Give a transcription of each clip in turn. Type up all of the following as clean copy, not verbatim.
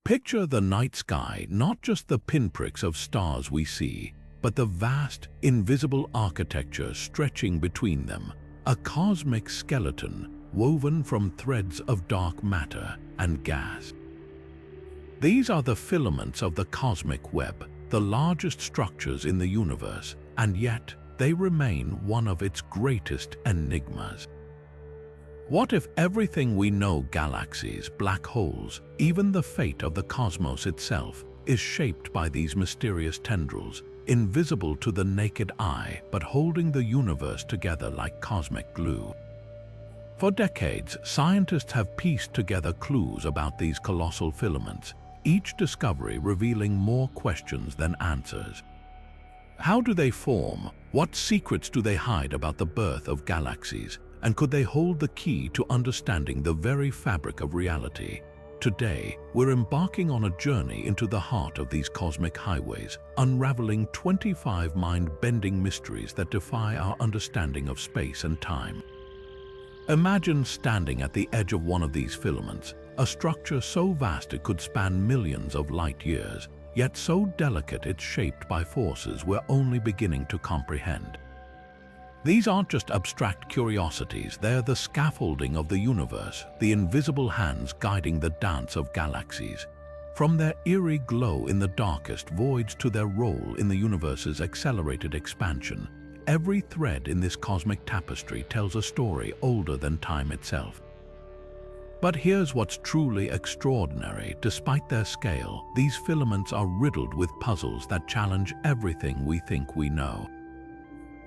Picture the night sky, not just the pinpricks of stars we see, but the vast, invisible architecture stretching between them, a cosmic skeleton woven from threads of dark matter and gas. These are the filaments of the cosmic web, the largest structures in the universe, and yet they remain one of its greatest enigmas. What if everything we know, galaxies, black holes, even the fate of the cosmos itself, is shaped by these mysterious tendrils, invisible to the naked eye but holding the universe together like cosmic glue? For decades, scientists have pieced together clues about these colossal filaments, each discovery revealing more questions than answers. How do they form? What secrets do they hide about the birth of galaxies? And could they hold the key to understanding the very fabric of reality? Today, we're embarking on a journey into the heart of these cosmic highways, unraveling 25 mind-bending mysteries that defy our understanding of space and time. Imagine standing at the edge of one of these filaments, a structure so vast it could span millions of light years, yet so delicate it's shaped by forces we're only beginning to comprehend. These aren't just abstract curiosities, they're the scaffolding of the universe, the invisible hands guiding the dance of galaxies. From their eerie glow in the darkest voids to their role in the universe's accelerated expansion, every thread in this cosmic tapestry tells a story older than time itself. But here's what's truly extraordinary. Despite their scale, these filaments are riddled with puzzles that challenge everything we think we know.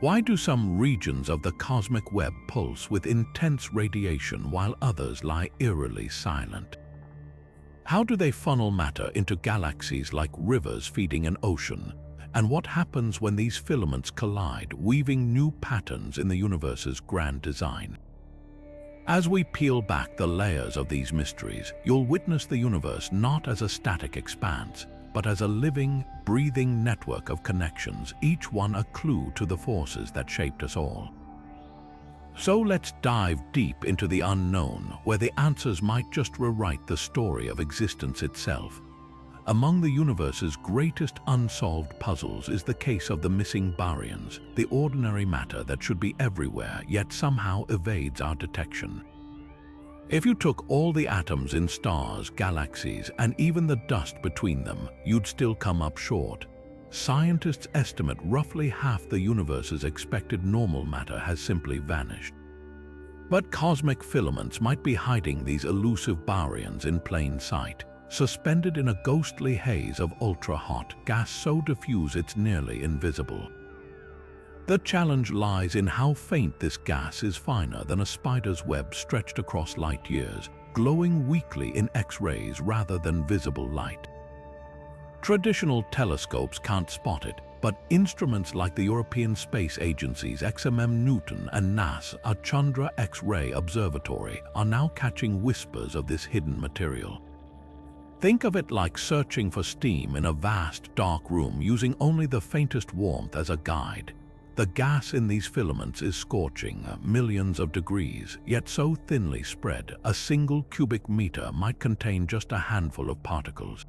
Why do some regions of the cosmic web pulse with intense radiation while others lie eerily silent? How do they funnel matter into galaxies like rivers feeding an ocean? And what happens when these filaments collide, weaving new patterns in the universe's grand design? As we peel back the layers of these mysteries, you'll witness the universe not as a static expanse, but as a living, breathing network of connections, each one a clue to the forces that shaped us all. So let's dive deep into the unknown, where the answers might just rewrite the story of existence itself. Among the universe's greatest unsolved puzzles is the case of the missing baryons, the ordinary matter that should be everywhere, yet somehow evades our detection. If you took all the atoms in stars, galaxies, and even the dust between them, you'd still come up short. Scientists estimate roughly half the universe's expected normal matter has simply vanished. But cosmic filaments might be hiding these elusive baryons in plain sight, suspended in a ghostly haze of ultra-hot gas so diffuse it's nearly invisible. The challenge lies in how faint this gas is, finer than a spider's web stretched across light years, glowing weakly in X-rays rather than visible light. Traditional telescopes can't spot it, but instruments like the European Space Agency's XMM Newton and NASA's Chandra X-ray Observatory are now catching whispers of this hidden material. Think of it like searching for steam in a vast, dark room using only the faintest warmth as a guide. The gas in these filaments is scorching, millions of degrees, yet so thinly spread, a single cubic meter might contain just a handful of particles.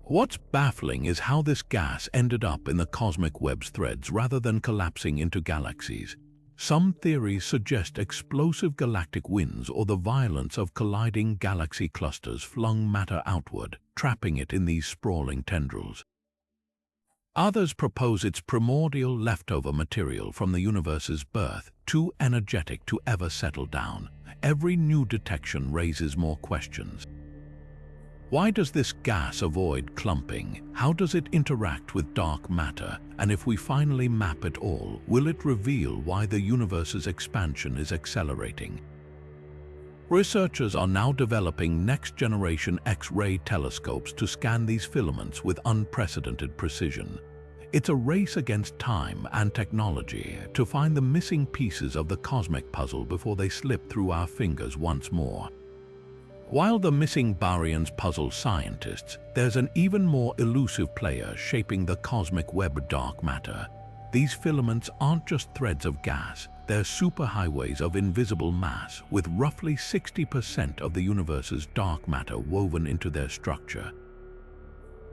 What's baffling is how this gas ended up in the cosmic web's threads rather than collapsing into galaxies. Some theories suggest explosive galactic winds or the violence of colliding galaxy clusters flung matter outward, trapping it in these sprawling tendrils. Others propose it's primordial leftover material from the universe's birth, too energetic to ever settle down. Every new detection raises more questions. Why does this gas avoid clumping? How does it interact with dark matter? And if we finally map it all, will it reveal why the universe's expansion is accelerating? Researchers are now developing next-generation X-ray telescopes to scan these filaments with unprecedented precision. It's a race against time and technology to find the missing pieces of the cosmic puzzle before they slip through our fingers once more. While the missing baryons puzzle scientists, there's an even more elusive player shaping the cosmic web of dark matter. These filaments aren't just threads of gas, They're superhighways of invisible mass, with roughly 60% of the universe's dark matter woven into their structure.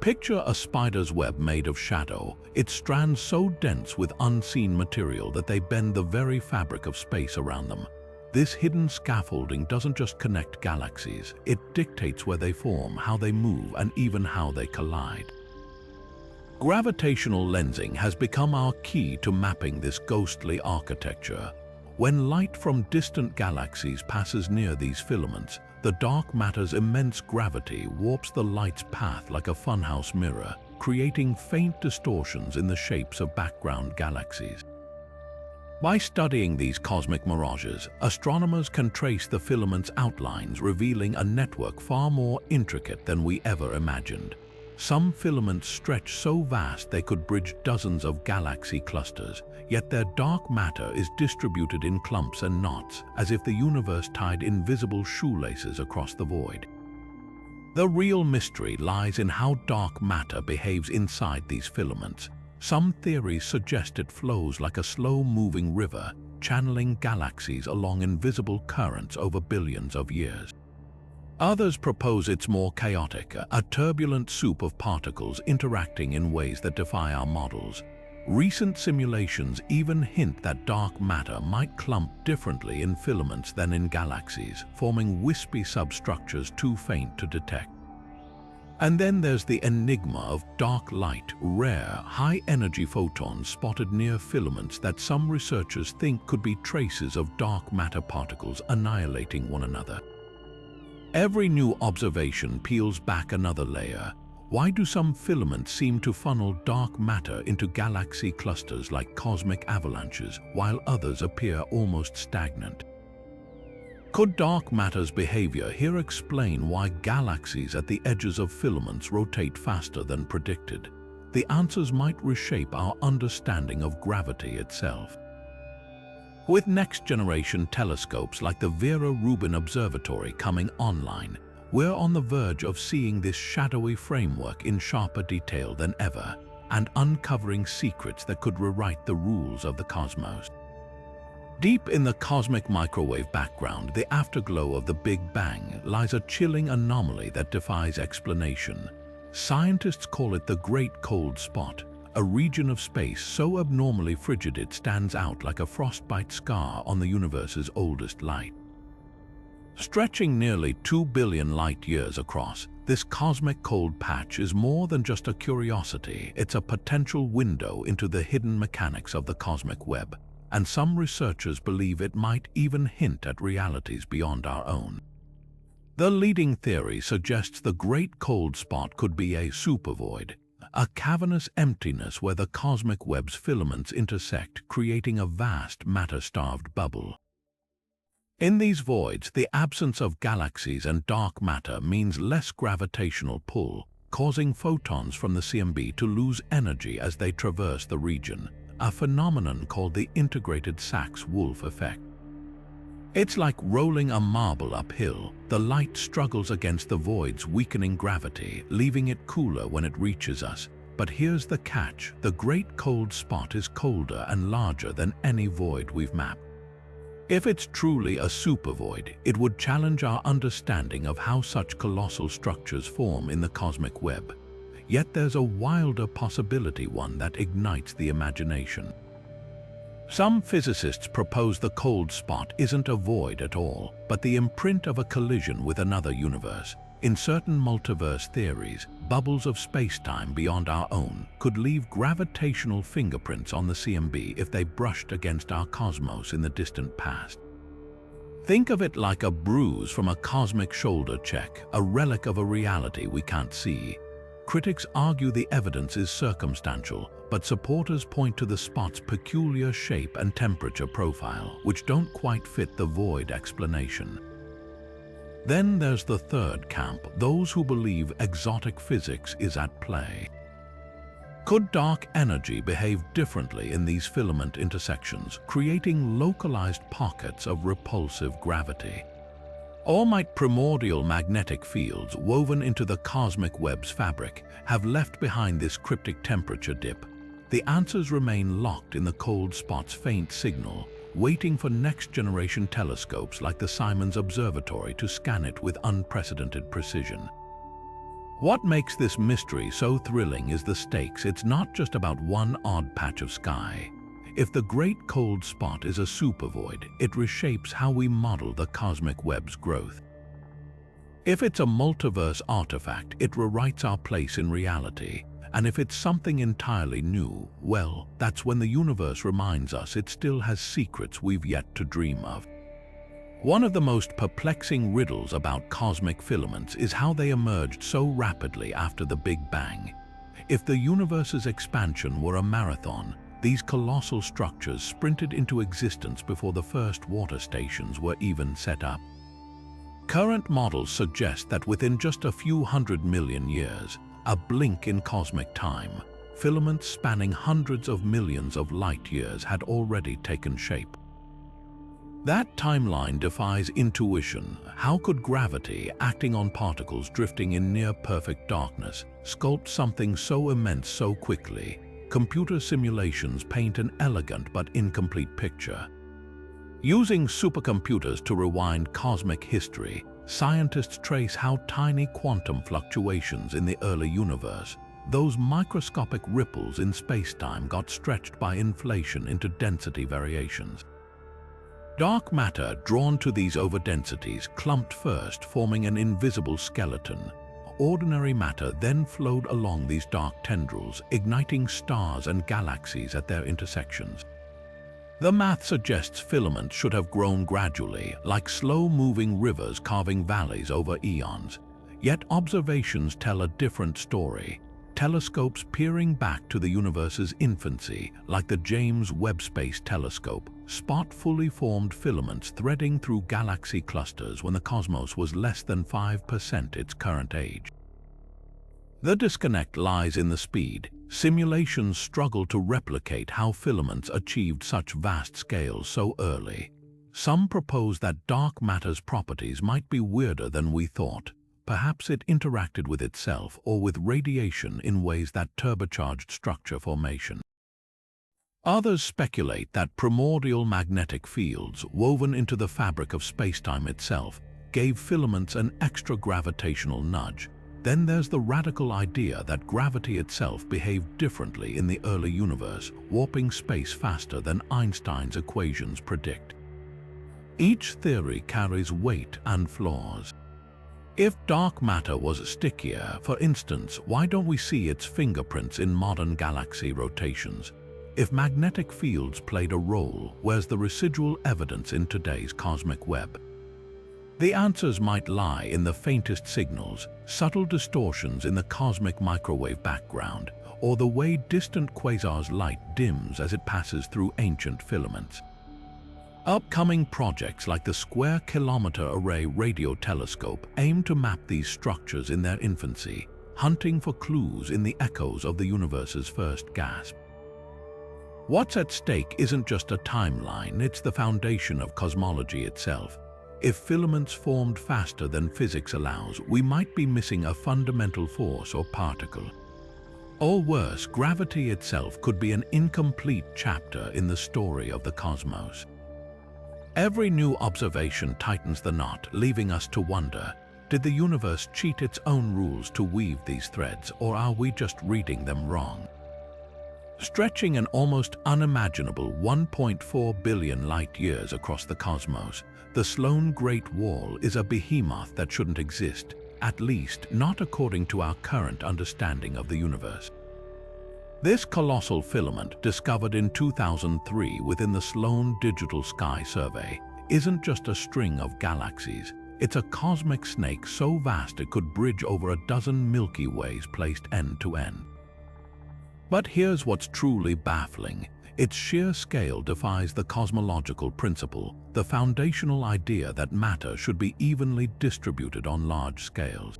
Picture a spider's web made of shadow, its strands so dense with unseen material that they bend the very fabric of space around them. This hidden scaffolding doesn't just connect galaxies, it dictates where they form, how they move, and even how they collide. Gravitational lensing has become our key to mapping this ghostly architecture. When light from distant galaxies passes near these filaments, the dark matter's immense gravity warps the light's path like a funhouse mirror, creating faint distortions in the shapes of background galaxies. By studying these cosmic mirages, astronomers can trace the filament's outlines, revealing a network far more intricate than we ever imagined. Some filaments stretch so vast they could bridge dozens of galaxy clusters, yet their dark matter is distributed in clumps and knots, as if the universe tied invisible shoelaces across the void. The real mystery lies in how dark matter behaves inside these filaments. Some theories suggest it flows like a slow-moving river, channeling galaxies along invisible currents over billions of years. Others propose it's more chaotic, a turbulent soup of particles interacting in ways that defy our models. Recent simulations even hint that dark matter might clump differently in filaments than in galaxies, forming wispy substructures too faint to detect. And then there's the enigma of dark light, rare, high-energy photons spotted near filaments that some researchers think could be traces of dark matter particles annihilating one another. Every new observation peels back another layer. Why do some filaments seem to funnel dark matter into galaxy clusters like cosmic avalanches, while others appear almost stagnant? Could dark matter's behavior here explain why galaxies at the edges of filaments rotate faster than predicted? The answers might reshape our understanding of gravity itself. With next-generation telescopes like the Vera Rubin Observatory coming online, we're on the verge of seeing this shadowy framework in sharper detail than ever, and uncovering secrets that could rewrite the rules of the cosmos. Deep in the cosmic microwave background, the afterglow of the Big Bang, lies a chilling anomaly that defies explanation. Scientists call it the Great Cold Spot, a region of space so abnormally frigid it stands out like a frostbite scar on the universe's oldest light. Stretching nearly 2 billion light-years across, this cosmic cold patch is more than just a curiosity. It's a potential window into the hidden mechanics of the cosmic web, and some researchers believe it might even hint at realities beyond our own. The leading theory suggests the Great Cold Spot could be a supervoid, a cavernous emptiness where the cosmic web's filaments intersect, creating a vast matter-starved bubble. In these voids, the absence of galaxies and dark matter means less gravitational pull, causing photons from the CMB to lose energy as they traverse the region, a phenomenon called the integrated Sachs-Wolf effect. It's like rolling a marble uphill. The light struggles against the void's weakening gravity, leaving it cooler when it reaches us. But here's the catch: the Great Cold Spot is colder and larger than any void we've mapped. If it's truly a supervoid, it would challenge our understanding of how such colossal structures form in the cosmic web. Yet there's a wilder possibility, one that ignites the imagination. Some physicists propose the cold spot isn't a void at all, but the imprint of a collision with another universe. In certain multiverse theories, bubbles of space-time beyond our own could leave gravitational fingerprints on the CMB if they brushed against our cosmos in the distant past. Think of it like a bruise from a cosmic shoulder check, a relic of a reality we can't see. Critics argue the evidence is circumstantial, but supporters point to the spot's peculiar shape and temperature profile, which don't quite fit the void explanation. Then there's the third camp, those who believe exotic physics is at play. Could dark energy behave differently in these filament intersections, creating localized pockets of repulsive gravity? Or might primordial magnetic fields woven into the cosmic web's fabric have left behind this cryptic temperature dip? The answers remain locked in the cold spot's faint signal, waiting for next-generation telescopes like the Simons Observatory to scan it with unprecedented precision. What makes this mystery so thrilling is the stakes. It's not just about one odd patch of sky. If the Great Cold Spot is a supervoid, it reshapes how we model the cosmic web's growth. If it's a multiverse artifact, it rewrites our place in reality. And if it's something entirely new, well, that's when the universe reminds us it still has secrets we've yet to dream of. One of the most perplexing riddles about cosmic filaments is how they emerged so rapidly after the Big Bang. If the universe's expansion were a marathon, these colossal structures sprinted into existence before the first water stations were even set up. Current models suggest that within just a few 100 million years, a blink in cosmic time, filaments spanning hundreds of millions of light years had already taken shape. That timeline defies intuition. How could gravity, acting on particles drifting in near-perfect darkness, sculpt something so immense so quickly? Computer simulations paint an elegant but incomplete picture. Using supercomputers to rewind cosmic history, scientists trace how tiny quantum fluctuations in the early universe, those microscopic ripples in space-time, got stretched by inflation into density variations. Dark matter, drawn to these overdensities, clumped first, forming an invisible skeleton. Ordinary matter then flowed along these dark tendrils, igniting stars and galaxies at their intersections. The math suggests filaments should have grown gradually, like slow-moving rivers carving valleys over eons. Yet observations tell a different story. Telescopes peering back to the universe's infancy, like the James Webb Space Telescope, spot fully formed filaments threading through galaxy clusters when the cosmos was less than 5% its current age. The disconnect lies in the speed. Simulations struggle to replicate how filaments achieved such vast scales so early. Some propose that dark matter's properties might be weirder than we thought. Perhaps it interacted with itself or with radiation in ways that turbocharged structure formation. Others speculate that primordial magnetic fields, woven into the fabric of spacetime itself, gave filaments an extra gravitational nudge. Then there's the radical idea that gravity itself behaved differently in the early universe, warping space faster than Einstein's equations predict. Each theory carries weight and flaws. If dark matter was stickier, for instance, why don't we see its fingerprints in modern galaxy rotations? If magnetic fields played a role, where's the residual evidence in today's cosmic web? The answers might lie in the faintest signals, subtle distortions in the cosmic microwave background, or the way distant quasars' light dims as it passes through ancient filaments. Upcoming projects like the Square Kilometre Array radio telescope aim to map these structures in their infancy, hunting for clues in the echoes of the universe's first gasp. What's at stake isn't just a timeline, it's the foundation of cosmology itself. If filaments formed faster than physics allows, we might be missing a fundamental force or particle. Or worse, gravity itself could be an incomplete chapter in the story of the cosmos. Every new observation tightens the knot, leaving us to wonder, did the universe cheat its own rules to weave these threads, or are we just reading them wrong? Stretching an almost unimaginable 1.4 billion light-years across the cosmos, the Sloan Great Wall is a behemoth that shouldn't exist, at least not according to our current understanding of the universe. This colossal filament, discovered in 2003 within the Sloan Digital Sky Survey, isn't just a string of galaxies. It's a cosmic snake so vast it could bridge over a dozen Milky Ways placed end to end. But here's what's truly baffling. Its sheer scale defies the cosmological principle, the foundational idea that matter should be evenly distributed on large scales.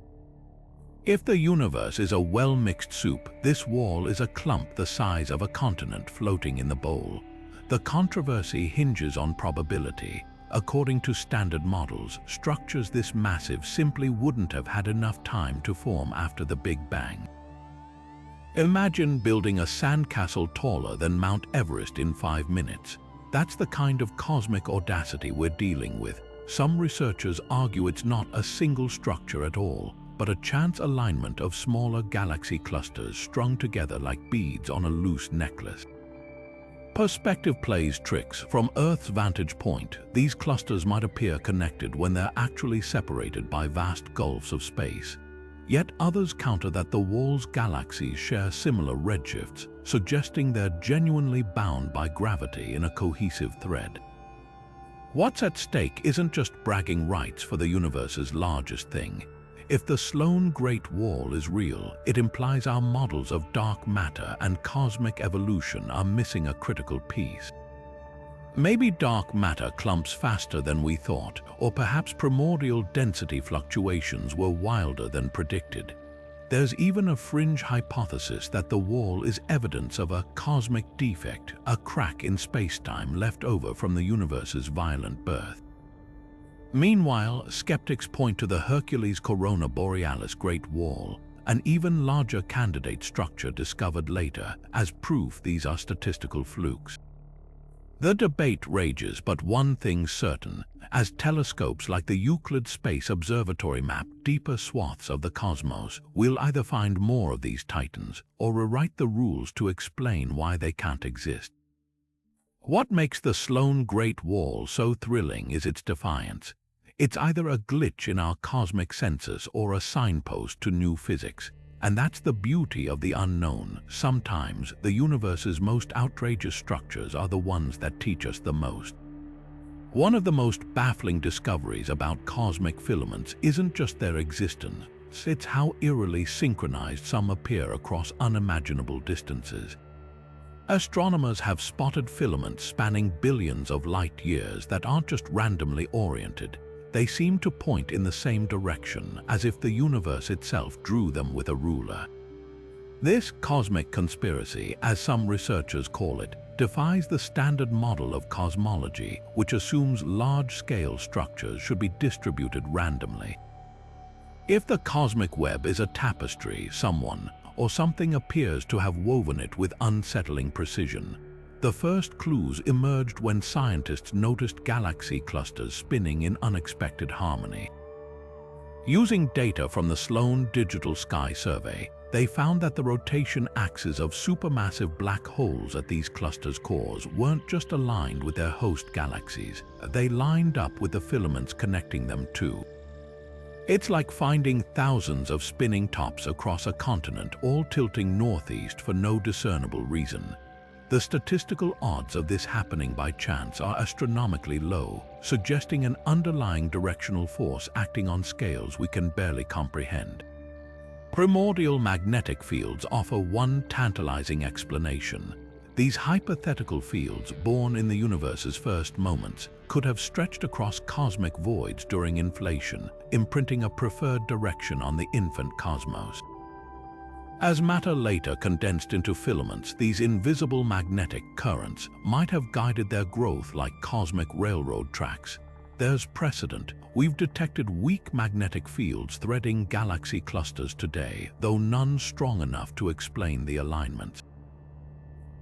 If the universe is a well-mixed soup, this wall is a clump the size of a continent floating in the bowl. The controversy hinges on probability. According to standard models, structures this massive simply wouldn't have had enough time to form after the Big Bang. Imagine building a sandcastle taller than Mount Everest in 5 minutes. That's the kind of cosmic audacity we're dealing with. Some researchers argue it's not a single structure at all, but a chance alignment of smaller galaxy clusters strung together like beads on a loose necklace. Perspective plays tricks. From Earth's vantage point, these clusters might appear connected when they're actually separated by vast gulfs of space. Yet others counter that the wall's galaxies share similar redshifts, suggesting they're genuinely bound by gravity in a cohesive thread. What's at stake isn't just bragging rights for the universe's largest thing. If the Sloan Great Wall is real, it implies our models of dark matter and cosmic evolution are missing a critical piece. Maybe dark matter clumps faster than we thought, or perhaps primordial density fluctuations were wilder than predicted. There's even a fringe hypothesis that the wall is evidence of a cosmic defect, a crack in space-time left over from the universe's violent birth. Meanwhile, skeptics point to the Hercules-Corona Borealis Great Wall, an even larger candidate structure discovered later, as proof these are statistical flukes. The debate rages, but one thing's certain: as telescopes like the Euclid Space Observatory map deeper swaths of the cosmos, we'll either find more of these titans or rewrite the rules to explain why they can't exist. What makes the Sloan Great Wall so thrilling is its defiance. It's either a glitch in our cosmic senses or a signpost to new physics. And that's the beauty of the unknown. Sometimes the universe's most outrageous structures are the ones that teach us the most. One of the most baffling discoveries about cosmic filaments isn't just their existence, it's how eerily synchronized some appear across unimaginable distances. Astronomers have spotted filaments spanning billions of light years that aren't just randomly oriented. They seem to point in the same direction, as if the universe itself drew them with a ruler. This cosmic conspiracy, as some researchers call it, defies the standard model of cosmology, which assumes large-scale structures should be distributed randomly. If the cosmic web is a tapestry, someone or something appears to have woven it with unsettling precision. The first clues emerged when scientists noticed galaxy clusters spinning in unexpected harmony. Using data from the Sloan Digital Sky Survey, they found that the rotation axes of supermassive black holes at these clusters' cores weren't just aligned with their host galaxies, they lined up with the filaments connecting them too. It's like finding thousands of spinning tops across a continent, all tilting northeast for no discernible reason. The statistical odds of this happening by chance are astronomically low, suggesting an underlying directional force acting on scales we can barely comprehend. Primordial magnetic fields offer one tantalizing explanation. These hypothetical fields, born in the universe's first moments, could have stretched across cosmic voids during inflation, imprinting a preferred direction on the infant cosmos. As matter later condensed into filaments, these invisible magnetic currents might have guided their growth like cosmic railroad tracks. There's precedent. We've detected weak magnetic fields threading galaxy clusters today, though none strong enough to explain the alignments.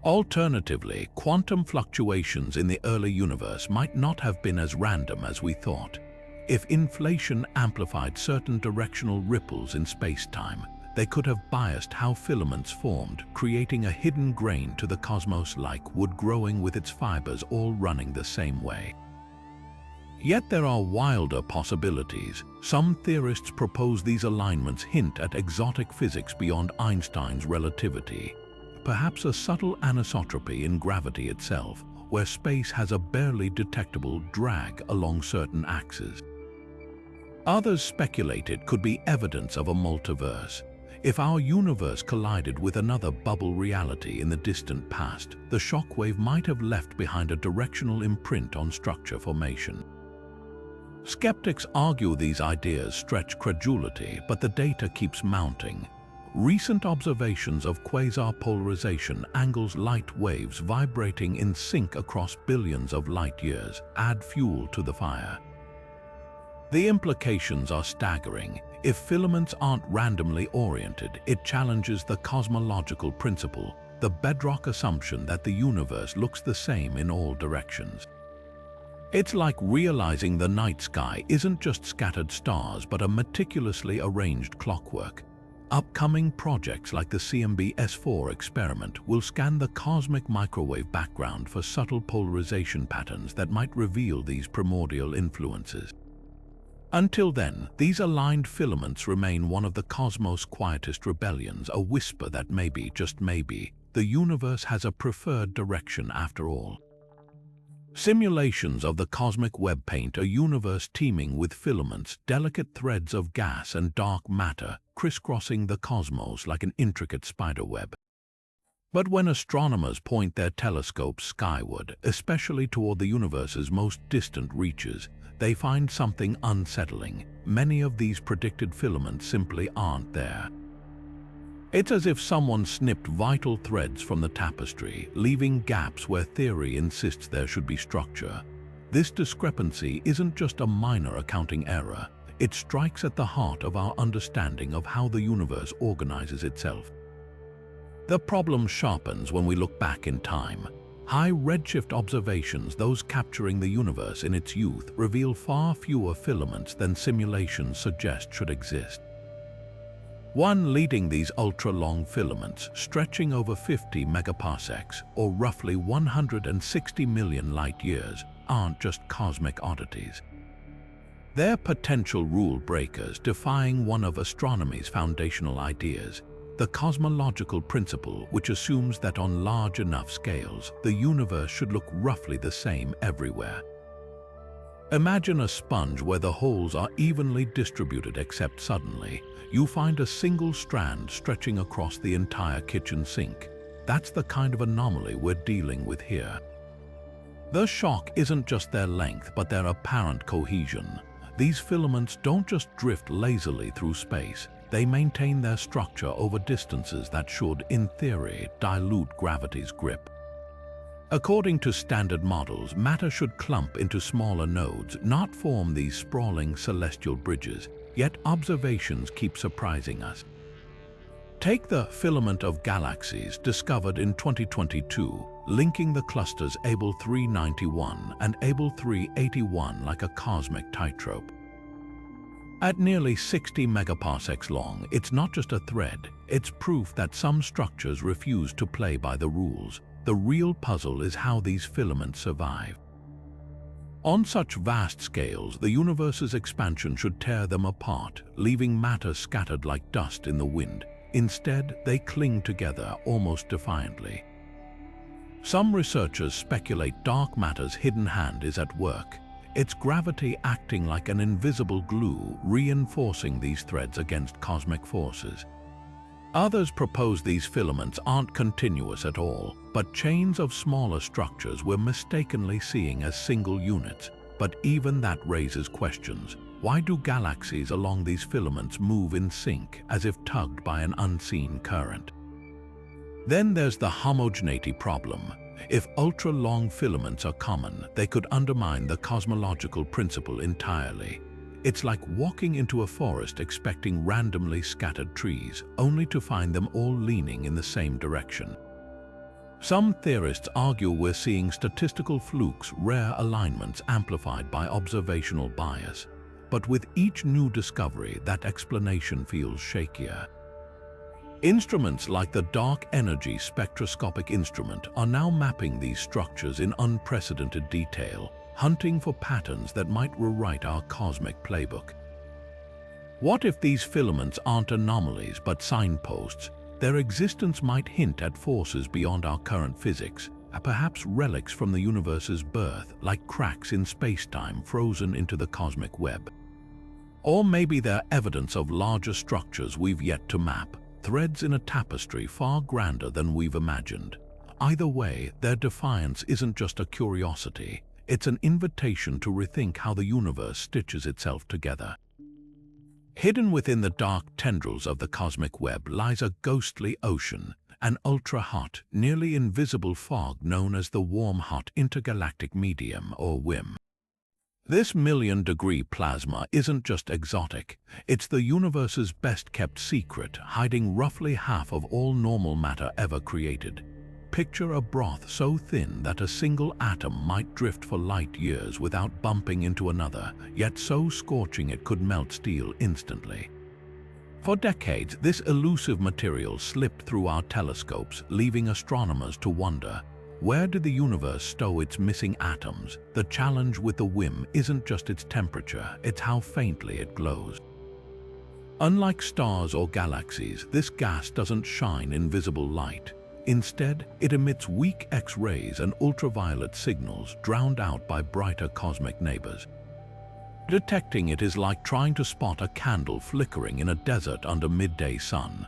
Alternatively, quantum fluctuations in the early universe might not have been as random as we thought. If inflation amplified certain directional ripples in space-time, they could have biased how filaments formed, creating a hidden grain to the cosmos like wood growing with its fibers all running the same way. Yet there are wilder possibilities. Some theorists propose these alignments hint at exotic physics beyond Einstein's relativity. Perhaps a subtle anisotropy in gravity itself, where space has a barely detectable drag along certain axes. Others speculate it could be evidence of a multiverse. If our universe collided with another bubble reality in the distant past, the shockwave might have left behind a directional imprint on structure formation. Skeptics argue these ideas stretch credulity, but the data keeps mounting. Recent observations of quasar polarization angles light waves vibrating in sync across billions of light years add fuel to the fire. The implications are staggering. If filaments aren't randomly oriented, it challenges the cosmological principle. the bedrock assumption that the universe looks the same in all directions. It's like realizing the night sky isn't just scattered stars but a meticulously arranged clockwork. Upcoming projects like the CMB-S4 experiment will scan the cosmic microwave background for subtle polarization patterns that might reveal these primordial influences. Until then, these aligned filaments remain one of the cosmos' quietest rebellions, a whisper that maybe, just maybe, the universe has a preferred direction after all. Simulations of the cosmic web paint a universe teeming with filaments, delicate threads of gas and dark matter, crisscrossing the cosmos like an intricate spiderweb. But when astronomers point their telescopes skyward, especially toward the universe's most distant reaches, they find something unsettling. Many of these predicted filaments simply aren't there. It's as if someone snipped vital threads from the tapestry, leaving gaps where theory insists there should be structure. This discrepancy isn't just a minor accounting error. It strikes at the heart of our understanding of how the universe organizes itself. The problem sharpens when we look back in time. High redshift observations, those capturing the universe in its youth, reveal far fewer filaments than simulations suggest should exist. One leading these ultra-long filaments, stretching over 50 megaparsecs, or roughly 160 million light-years, aren't just cosmic oddities. They're potential rule breakers, defying one of astronomy's foundational ideas, the cosmological principle, which assumes that on large enough scales, the universe should look roughly the same everywhere. Imagine a sponge where the holes are evenly distributed, except suddenly, you find a single strand stretching across the entire kitchen sink. That's the kind of anomaly we're dealing with here. The shock isn't just their length, but their apparent cohesion. These filaments don't just drift lazily through space. They maintain their structure over distances that should, in theory, dilute gravity's grip. According to standard models, matter should clump into smaller nodes, not form these sprawling celestial bridges. Yet observations keep surprising us. Take the filament of galaxies discovered in 2022, linking the clusters Able 391 and Able 381 like a cosmic tightrope. At nearly 60 megaparsecs long, it's not just a thread, it's proof that some structures refuse to play by the rules. The real puzzle is how these filaments survive. On such vast scales, the universe's expansion should tear them apart, leaving matter scattered like dust in the wind. Instead, they cling together almost defiantly. Some researchers speculate dark matter's hidden hand is at work, its gravity acting like an invisible glue, reinforcing these threads against cosmic forces. Others propose these filaments aren't continuous at all, but chains of smaller structures we're mistakenly seeing as single units. But even that raises questions. Why do galaxies along these filaments move in sync, as if tugged by an unseen current? Then there's the homogeneity problem. If ultra-long filaments are common, they could undermine the cosmological principle entirely. It's like walking into a forest expecting randomly scattered trees, only to find them all leaning in the same direction. Some theorists argue we're seeing statistical flukes, rare alignments amplified by observational bias. But with each new discovery, that explanation feels shakier. Instruments like the Dark Energy Spectroscopic Instrument are now mapping these structures in unprecedented detail, hunting for patterns that might rewrite our cosmic playbook. What if these filaments aren't anomalies but signposts? Their existence might hint at forces beyond our current physics, perhaps relics from the universe's birth, like cracks in space-time frozen into the cosmic web. Or maybe they're evidence of larger structures we've yet to map, threads in a tapestry far grander than we've imagined. Either way, their defiance isn't just a curiosity. It's an invitation to rethink how the universe stitches itself together. Hidden within the dark tendrils of the cosmic web lies a ghostly ocean, an ultra-hot, nearly invisible fog known as the warm-hot intergalactic medium, or WHIM. This million-degree plasma isn't just exotic, it's the universe's best-kept secret, hiding roughly half of all normal matter ever created. Picture a broth so thin that a single atom might drift for light years without bumping into another, yet so scorching it could melt steel instantly. For decades, this elusive material slipped through our telescopes, leaving astronomers to wonder, where did the universe stow its missing atoms? The challenge with the WHIM isn't just its temperature, it's how faintly it glows. Unlike stars or galaxies, this gas doesn't shine invisible light. Instead, it emits weak X-rays and ultraviolet signals drowned out by brighter cosmic neighbors. Detecting it is like trying to spot a candle flickering in a desert under midday sun.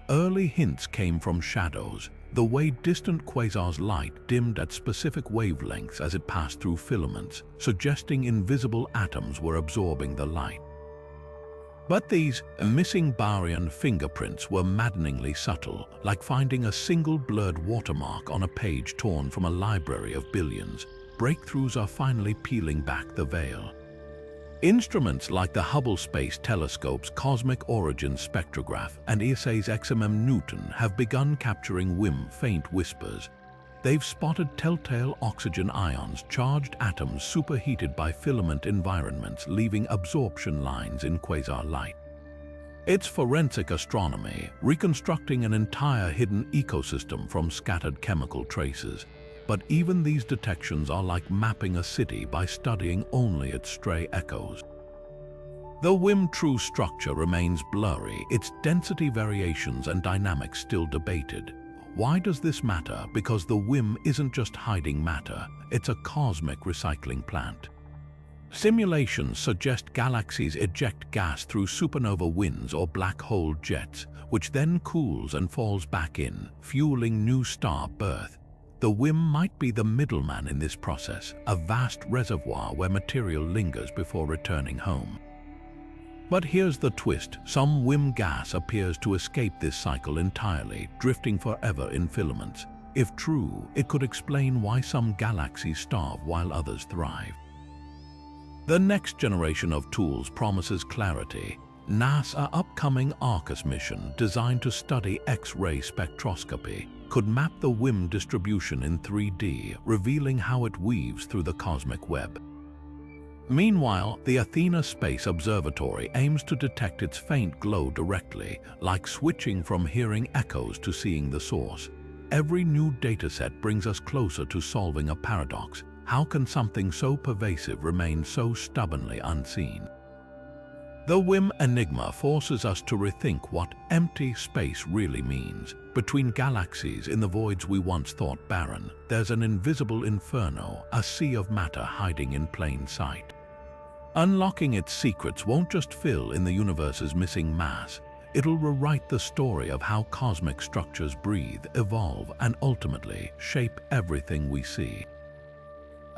Early hints came from shadows, the way distant quasars' light dimmed at specific wavelengths as it passed through filaments, suggesting invisible atoms were absorbing the light. But these missing baryon fingerprints were maddeningly subtle, like finding a single blurred watermark on a page torn from a library of billions. Breakthroughs are finally peeling back the veil. Instruments like the Hubble Space Telescope's Cosmic Origins Spectrograph and ESA's XMM Newton have begun capturing WHIM faint whispers. They've spotted telltale oxygen ions, charged atoms superheated by filament environments, leaving absorption lines in quasar light. It's forensic astronomy, reconstructing an entire hidden ecosystem from scattered chemical traces. But even these detections are like mapping a city by studying only its stray echoes. The WHIM true structure remains blurry, its density variations and dynamics still debated. Why does this matter? Because the WHIM isn't just hiding matter, it's a cosmic recycling plant. Simulations suggest galaxies eject gas through supernova winds or black hole jets, which then cools and falls back in, fueling new star birth. The WHIM might be the middleman in this process, a vast reservoir where material lingers before returning home. But here's the twist. Some WHIM gas appears to escape this cycle entirely, drifting forever in filaments. If true, it could explain why some galaxies starve while others thrive. The next generation of tools promises clarity. NASA's upcoming Arcus mission, designed to study X-ray spectroscopy, could map the WHIM distribution in 3D, revealing how it weaves through the cosmic web. Meanwhile, the Athena Space Observatory aims to detect its faint glow directly, like switching from hearing echoes to seeing the source. Every new dataset brings us closer to solving a paradox. How can something so pervasive remain so stubbornly unseen? The WHIM enigma forces us to rethink what empty space really means. Between galaxies in the voids we once thought barren, there's an invisible inferno, a sea of matter hiding in plain sight. Unlocking its secrets won't just fill in the universe's missing mass, it'll rewrite the story of how cosmic structures breathe, evolve, and ultimately shape everything we see.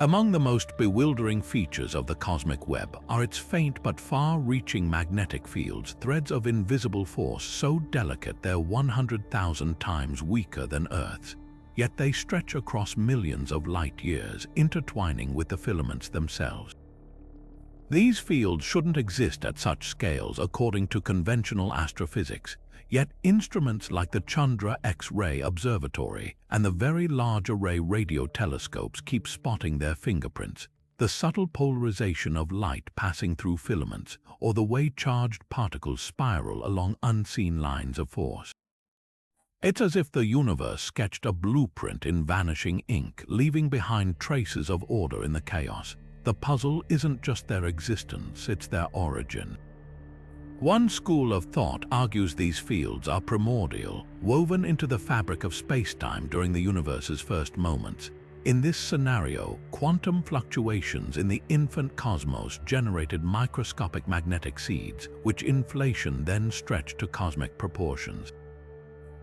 Among the most bewildering features of the cosmic web are its faint but far-reaching magnetic fields, threads of invisible force so delicate they're 100,000 times weaker than Earth's. Yet they stretch across millions of light years, intertwining with the filaments themselves. These fields shouldn't exist at such scales according to conventional astrophysics, yet instruments like the Chandra X-ray Observatory and the Very Large Array radio telescopes keep spotting their fingerprints, the subtle polarization of light passing through filaments, or the way charged particles spiral along unseen lines of force. It's as if the universe sketched a blueprint in vanishing ink, leaving behind traces of order in the chaos. The puzzle isn't just their existence, it's their origin. One school of thought argues these fields are primordial, woven into the fabric of space-time during the universe's first moments. In this scenario, quantum fluctuations in the infant cosmos generated microscopic magnetic seeds, which inflation then stretched to cosmic proportions.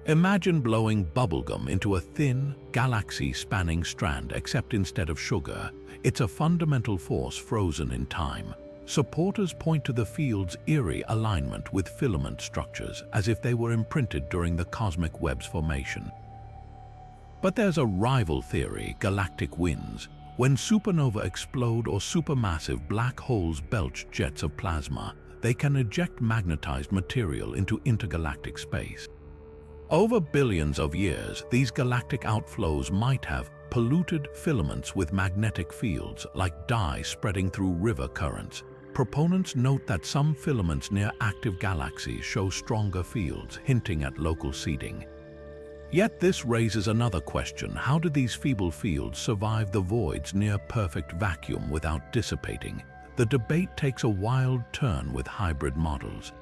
Imagine blowing bubblegum into a thin, galaxy-spanning strand, except instead of sugar, it's a fundamental force frozen in time. Supporters point to the field's eerie alignment with filament structures, as if they were imprinted during the cosmic web's formation. But there's a rival theory, galactic winds. When supernova explode or supermassive black holes belch jets of plasma, they can eject magnetized material into intergalactic space. Over billions of years, these galactic outflows might have polluted filaments with magnetic fields like dye spreading through river currents. Proponents note that some filaments near active galaxies show stronger fields, hinting at local seeding. Yet this raises another question: how do these feeble fields survive the voids near perfect vacuum without dissipating? The debate takes a wild turn with hybrid models.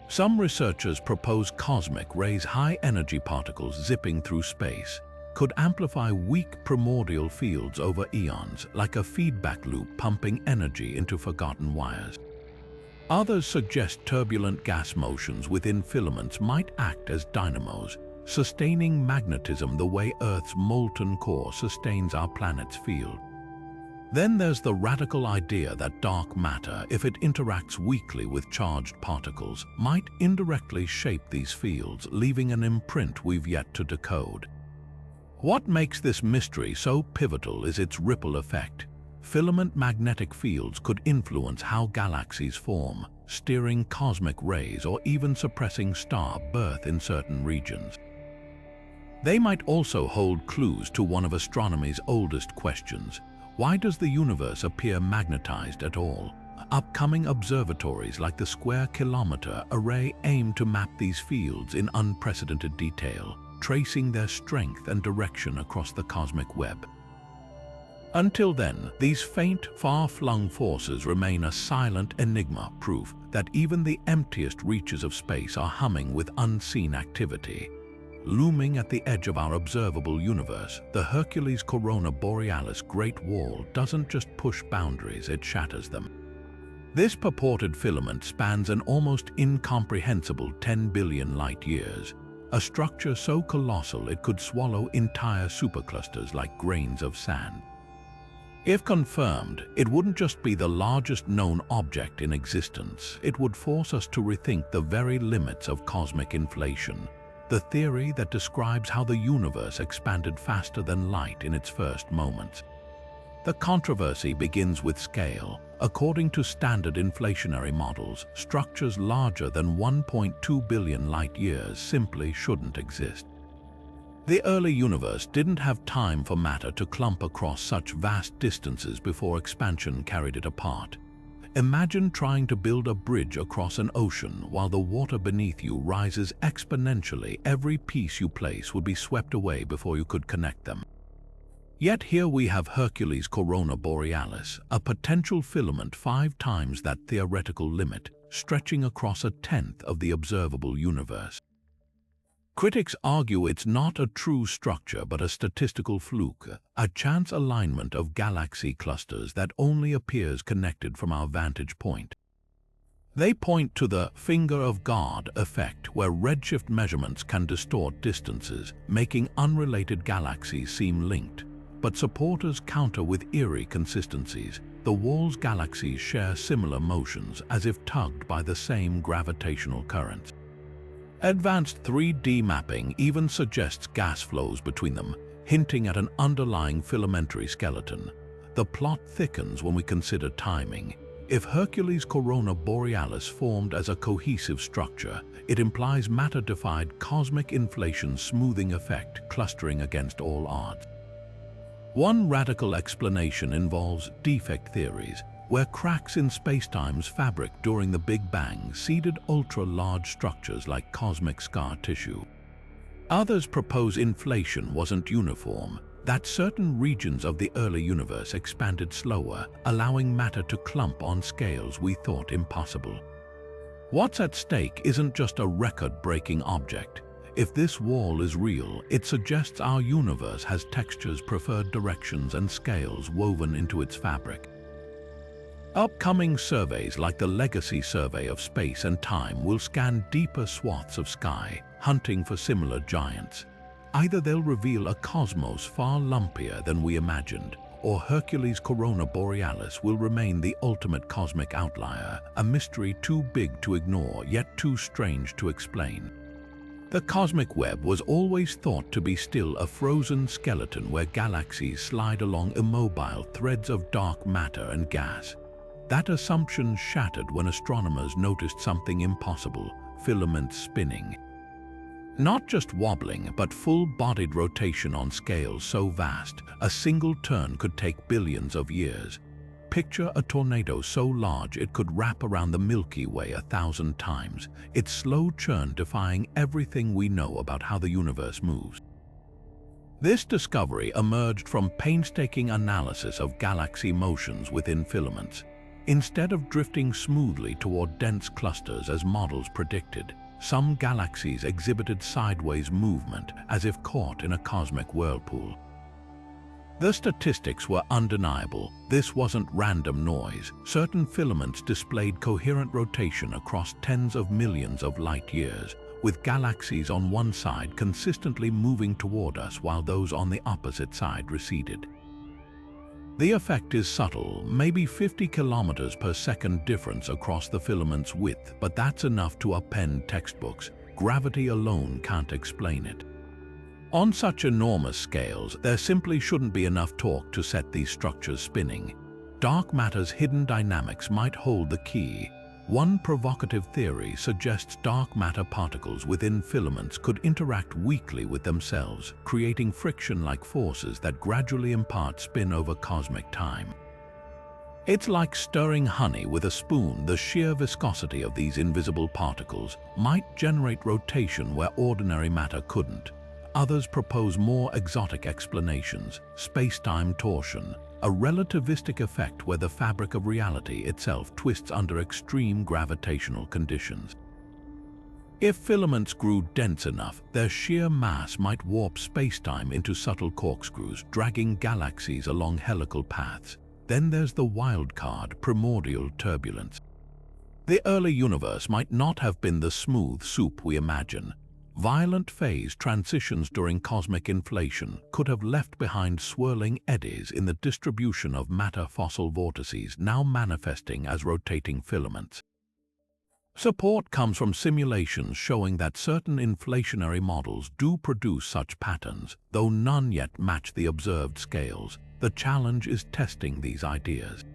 Some researchers propose cosmic rays, high-energy particles zipping through space, could amplify weak primordial fields over eons, like a feedback loop pumping energy into forgotten wires. Others suggest turbulent gas motions within filaments might act as dynamos, sustaining magnetism the way Earth's molten core sustains our planet's field. Then there's the radical idea that dark matter, if it interacts weakly with charged particles, might indirectly shape these fields, leaving an imprint we've yet to decode. What makes this mystery so pivotal is its ripple effect. Filament magnetic fields could influence how galaxies form, steering cosmic rays or even suppressing star birth in certain regions. They might also hold clues to one of astronomy's oldest questions: why does the universe appear magnetized at all? Upcoming observatories like the Square Kilometre Array aim to map these fields in unprecedented detail, tracing their strength and direction across the cosmic web. Until then, these faint, far-flung forces remain a silent enigma, proof that even the emptiest reaches of space are humming with unseen activity. Looming at the edge of our observable universe, the Hercules-Corona Borealis Great Wall doesn't just push boundaries, it shatters them. This purported filament spans an almost incomprehensible 10 billion light-years, a structure so colossal it could swallow entire superclusters like grains of sand. If confirmed, it wouldn't just be the largest known object in existence, it would force us to rethink the very limits of cosmic inflation, the theory that describes how the universe expanded faster than light in its first moments. The controversy begins with scale. According to standard inflationary models, structures larger than 1.2 billion light-years simply shouldn't exist. The early universe didn't have time for matter to clump across such vast distances before expansion carried it apart. Imagine trying to build a bridge across an ocean while the water beneath you rises exponentially. Every piece you place would be swept away before you could connect them. Yet here we have Hercules-Corona Borealis, a potential filament 5 times that theoretical limit, stretching across a tenth of the observable universe. Critics argue it's not a true structure but a statistical fluke, a chance alignment of galaxy clusters that only appears connected from our vantage point. They point to the finger of God effect, where redshift measurements can distort distances, making unrelated galaxies seem linked. But supporters counter with eerie consistencies. The wall's galaxies share similar motions, as if tugged by the same gravitational currents. Advanced 3D mapping even suggests gas flows between them, hinting at an underlying filamentary skeleton. The plot thickens when we consider timing. If Hercules-Corona Borealis formed as a cohesive structure, it implies matter-defied cosmic inflation smoothing effect clustering against all odds. One radical explanation involves defect theories, where cracks in spacetime's fabric during the Big Bang seeded ultra-large structures like cosmic scar tissue. Others propose inflation wasn't uniform, that certain regions of the early universe expanded slower, allowing matter to clump on scales we thought impossible. What's at stake isn't just a record-breaking object. If this wall is real, it suggests our universe has textures, preferred directions, and scales woven into its fabric. Upcoming surveys like the Legacy Survey of Space and Time will scan deeper swaths of sky, hunting for similar giants. Either they'll reveal a cosmos far lumpier than we imagined, or Hercules-Corona Borealis will remain the ultimate cosmic outlier, a mystery too big to ignore yet too strange to explain. The cosmic web was always thought to be still a frozen skeleton where galaxies slide along immobile threads of dark matter and gas. That assumption shattered when astronomers noticed something impossible: filaments spinning. Not just wobbling, but full-bodied rotation on scales so vast, a single turn could take billions of years. Picture a tornado so large it could wrap around the Milky Way 1,000 times, its slow churn defying everything we know about how the universe moves. This discovery emerged from painstaking analysis of galaxy motions within filaments. Instead of drifting smoothly toward dense clusters as models predicted, some galaxies exhibited sideways movement as if caught in a cosmic whirlpool. The statistics were undeniable. This wasn't random noise. Certain filaments displayed coherent rotation across tens of millions of light years, with galaxies on one side consistently moving toward us while those on the opposite side receded. The effect is subtle, maybe 50 kilometers per second difference across the filament's width, but that's enough to upend textbooks. Gravity alone can't explain it. On such enormous scales, there simply shouldn't be enough torque to set these structures spinning. Dark matter's hidden dynamics might hold the key. One provocative theory suggests dark matter particles within filaments could interact weakly with themselves, creating friction-like forces that gradually impart spin over cosmic time. It's like stirring honey with a spoon. The sheer viscosity of these invisible particles might generate rotation where ordinary matter couldn't. Others propose more exotic explanations: space-time torsion, a relativistic effect where the fabric of reality itself twists under extreme gravitational conditions. If filaments grew dense enough, their sheer mass might warp space-time into subtle corkscrews, dragging galaxies along helical paths. Then there's the wild card: primordial turbulence. The early universe might not have been the smooth soup we imagine. Violent phase transitions during cosmic inflation could have left behind swirling eddies in the distribution of matter, fossil vortices now manifesting as rotating filaments. Support comes from simulations showing that certain inflationary models do produce such patterns, though none yet match the observed scales. The challenge is testing these ideas.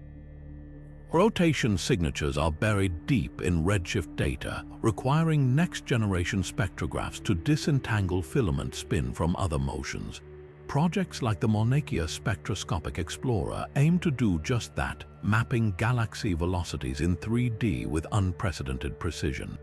Rotation signatures are buried deep in redshift data, requiring next-generation spectrographs to disentangle filament spin from other motions. Projects like the Mauna Spectroscopic Explorer aim to do just that, mapping galaxy velocities in 3D with unprecedented precision.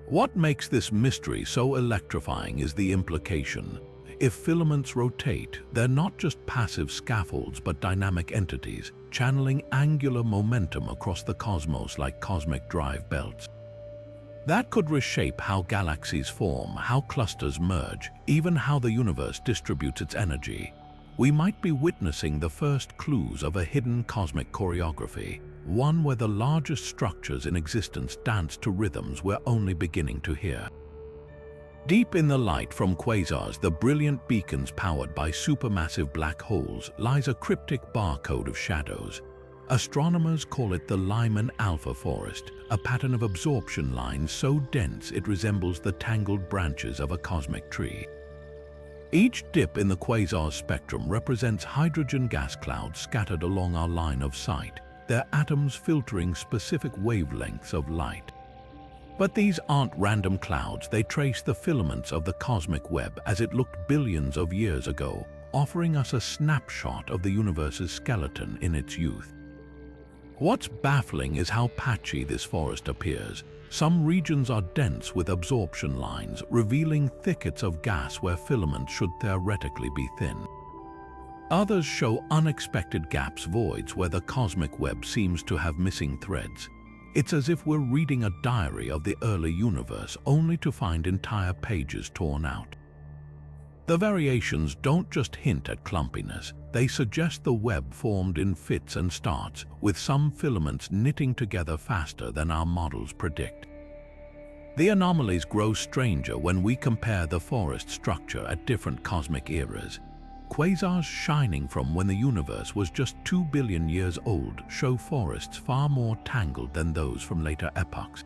What makes this mystery so electrifying is the implication. If filaments rotate, they're not just passive scaffolds but dynamic entities, channeling angular momentum across the cosmos like cosmic drive belts. That could reshape how galaxies form, how clusters merge, even how the universe distributes its energy. We might be witnessing the first clues of a hidden cosmic choreography, one where the largest structures in existence dance to rhythms we're only beginning to hear. Deep in the light from quasars, the brilliant beacons powered by supermassive black holes, lies a cryptic barcode of shadows. Astronomers call it the Lyman Alpha Forest, a pattern of absorption lines so dense it resembles the tangled branches of a cosmic tree. Each dip in the quasar's spectrum represents hydrogen gas clouds scattered along our line of sight, their atoms filtering specific wavelengths of light. But these aren't random clouds. They trace the filaments of the cosmic web as it looked billions of years ago, offering us a snapshot of the universe's skeleton in its youth. What's baffling is how patchy this forest appears. Some regions are dense with absorption lines, revealing thickets of gas where filaments should theoretically be thin. Others show unexpected gaps, voids where the cosmic web seems to have missing threads. It's as if we're reading a diary of the early universe, only to find entire pages torn out. The variations don't just hint at clumpiness, they suggest the web formed in fits and starts, with some filaments knitting together faster than our models predict. The anomalies grow stranger when we compare the forest structure at different cosmic eras. Quasars shining from when the universe was just 2 billion years old show forests far more tangled than those from later epochs.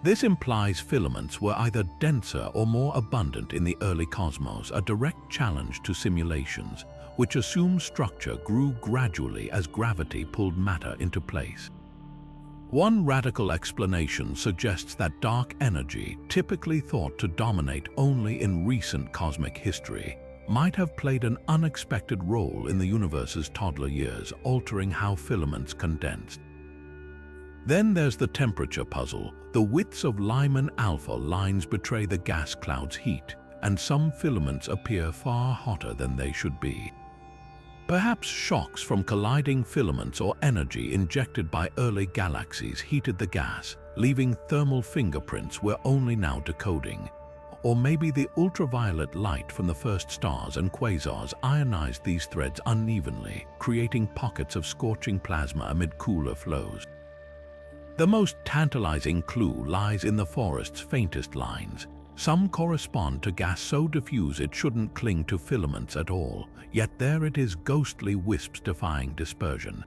This implies filaments were either denser or more abundant in the early cosmos, a direct challenge to simulations, which assume structure grew gradually as gravity pulled matter into place. One radical explanation suggests that dark energy, typically thought to dominate only in recent cosmic history, might have played an unexpected role in the universe's toddler years, altering how filaments condensed. Then there's the temperature puzzle. The widths of Lyman alpha lines betray the gas cloud's heat, and some filaments appear far hotter than they should be. Perhaps shocks from colliding filaments or energy injected by early galaxies heated the gas, leaving thermal fingerprints we're only now decoding. Or maybe the ultraviolet light from the first stars and quasars ionized these threads unevenly, creating pockets of scorching plasma amid cooler flows. The most tantalizing clue lies in the forest's faintest lines. Some correspond to gas so diffuse it shouldn't cling to filaments at all, yet there it is, ghostly wisps defying dispersion.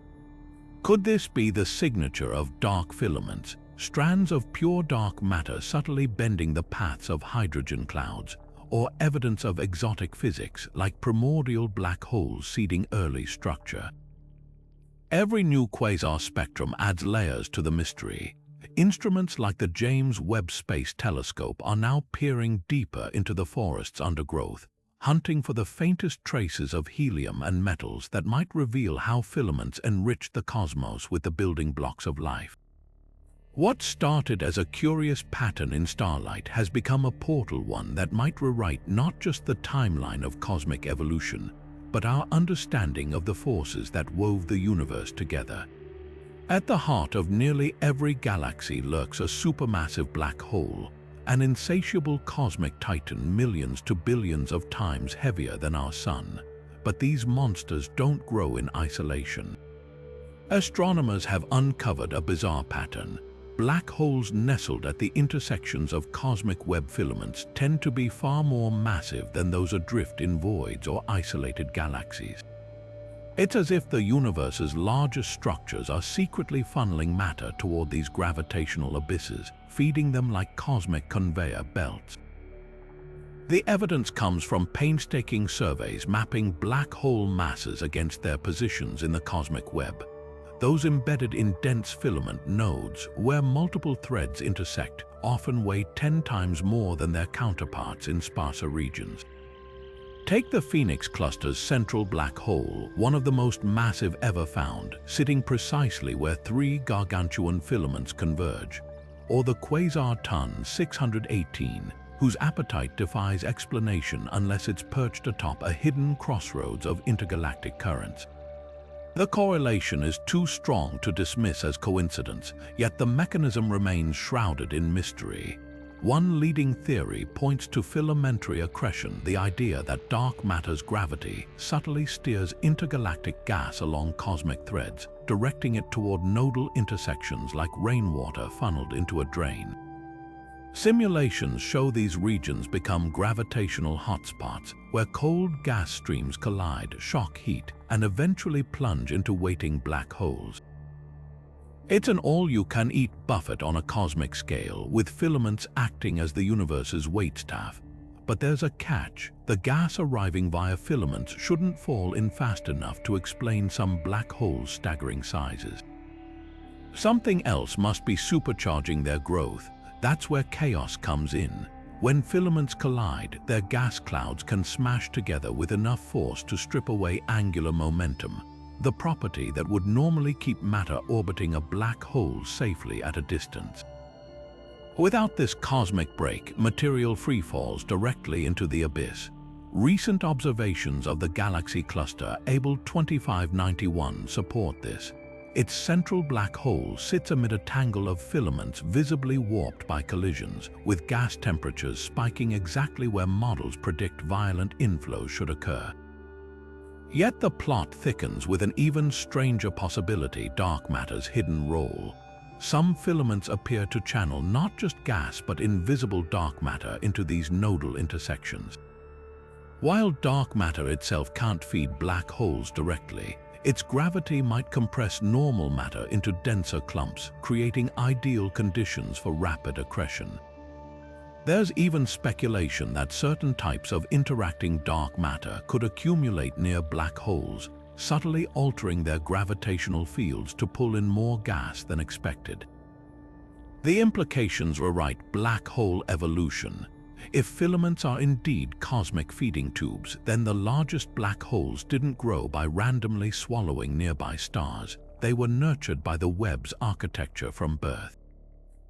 Could this be the signature of dark filaments, strands of pure dark matter subtly bending the paths of hydrogen clouds, or evidence of exotic physics like primordial black holes seeding early structure? Every new quasar spectrum adds layers to the mystery. Instruments like the James Webb Space Telescope are now peering deeper into the forest's undergrowth, hunting for the faintest traces of helium and metals that might reveal how filaments enrich the cosmos with the building blocks of life. What started as a curious pattern in starlight has become a portal, one that might rewrite not just the timeline of cosmic evolution, but our understanding of the forces that wove the universe together. At the heart of nearly every galaxy lurks a supermassive black hole, an insatiable cosmic titan millions to billions of times heavier than our Sun. But these monsters don't grow in isolation. Astronomers have uncovered a bizarre pattern. Black holes nestled at the intersections of cosmic web filaments tend to be far more massive than those adrift in voids or isolated galaxies. It's as if the universe's largest structures are secretly funneling matter toward these gravitational abysses, feeding them like cosmic conveyor belts. The evidence comes from painstaking surveys mapping black hole masses against their positions in the cosmic web. Those embedded in dense filament nodes, where multiple threads intersect, often weigh 10 times more than their counterparts in sparser regions. Take the Phoenix Cluster's central black hole, one of the most massive ever found, sitting precisely where 3 gargantuan filaments converge, or the quasar Ton 618, whose appetite defies explanation unless it's perched atop a hidden crossroads of intergalactic currents. The correlation is too strong to dismiss as coincidence, yet the mechanism remains shrouded in mystery. One leading theory points to filamentary accretion, the idea that dark matter's gravity subtly steers intergalactic gas along cosmic threads, directing it toward nodal intersections like rainwater funneled into a drain. Simulations show these regions become gravitational hotspots where cold gas streams collide, shock heat, and eventually plunge into waiting black holes. It's an all-you-can-eat buffet on a cosmic scale, with filaments acting as the universe's waitstaff. But there's a catch. The gas arriving via filaments shouldn't fall in fast enough to explain some black hole's staggering sizes. Something else must be supercharging their growth. That's where chaos comes in. When filaments collide, their gas clouds can smash together with enough force to strip away angular momentum, the property that would normally keep matter orbiting a black hole safely at a distance. Without this cosmic break, material freefalls directly into the abyss. Recent observations of the galaxy cluster Able 2591 support this. Its central black hole sits amid a tangle of filaments visibly warped by collisions, with gas temperatures spiking exactly where models predict violent inflows should occur. Yet the plot thickens with an even stranger possibility: dark matter's hidden role. Some filaments appear to channel not just gas but invisible dark matter into these nodal intersections. While dark matter itself can't feed black holes directly, Its gravity might compress normal matter into denser clumps, creating ideal conditions for rapid accretion. There's even speculation that certain types of interacting dark matter could accumulate near black holes, subtly altering their gravitational fields to pull in more gas than expected. The implications rewrite black hole evolution. If filaments are indeed cosmic feeding tubes, then the largest black holes didn't grow by randomly swallowing nearby stars. They were nurtured by the Webb's architecture from birth.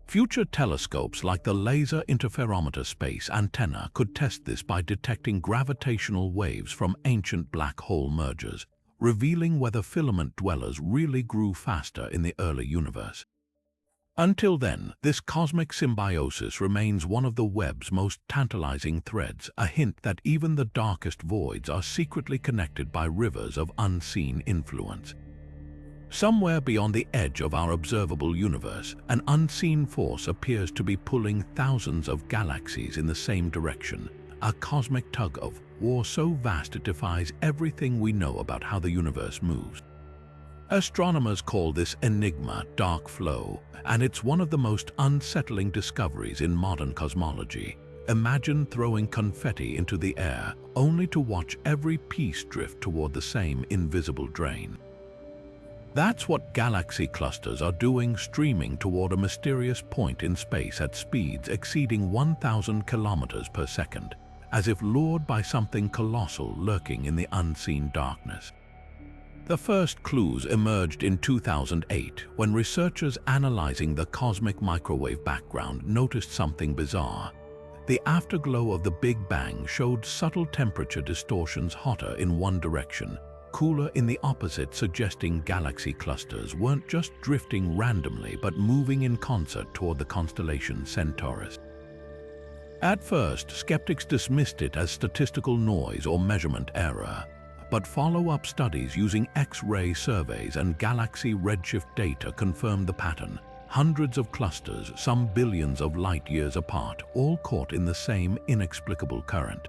Future telescopes like the Laser Interferometer Space Antenna could test this by detecting gravitational waves from ancient black hole mergers, revealing whether filament dwellers really grew faster in the early universe. Until then, this cosmic symbiosis remains one of the Webb's most tantalizing threads, a hint that even the darkest voids are secretly connected by rivers of unseen influence. Somewhere beyond the edge of our observable universe, an unseen force appears to be pulling thousands of galaxies in the same direction, a cosmic tug-of-war so vast it defies everything we know about how the universe moves. Astronomers call this enigma dark flow, and it's one of the most unsettling discoveries in modern cosmology. Imagine throwing confetti into the air, only to watch every piece drift toward the same invisible drain. That's what galaxy clusters are doing, streaming toward a mysterious point in space at speeds exceeding 1,000 kilometers per second, as if lured by something colossal lurking in the unseen darkness. The first clues emerged in 2008 when researchers analyzing the cosmic microwave background noticed something bizarre. The afterglow of the Big Bang showed subtle temperature distortions, hotter in one direction, cooler in the opposite, suggesting galaxy clusters weren't just drifting randomly but moving in concert toward the constellation Centaurus. At first, skeptics dismissed it as statistical noise or measurement error, but follow-up studies using X-ray surveys and galaxy redshift data confirmed the pattern. Hundreds of clusters, some billions of light-years apart, all caught in the same inexplicable current.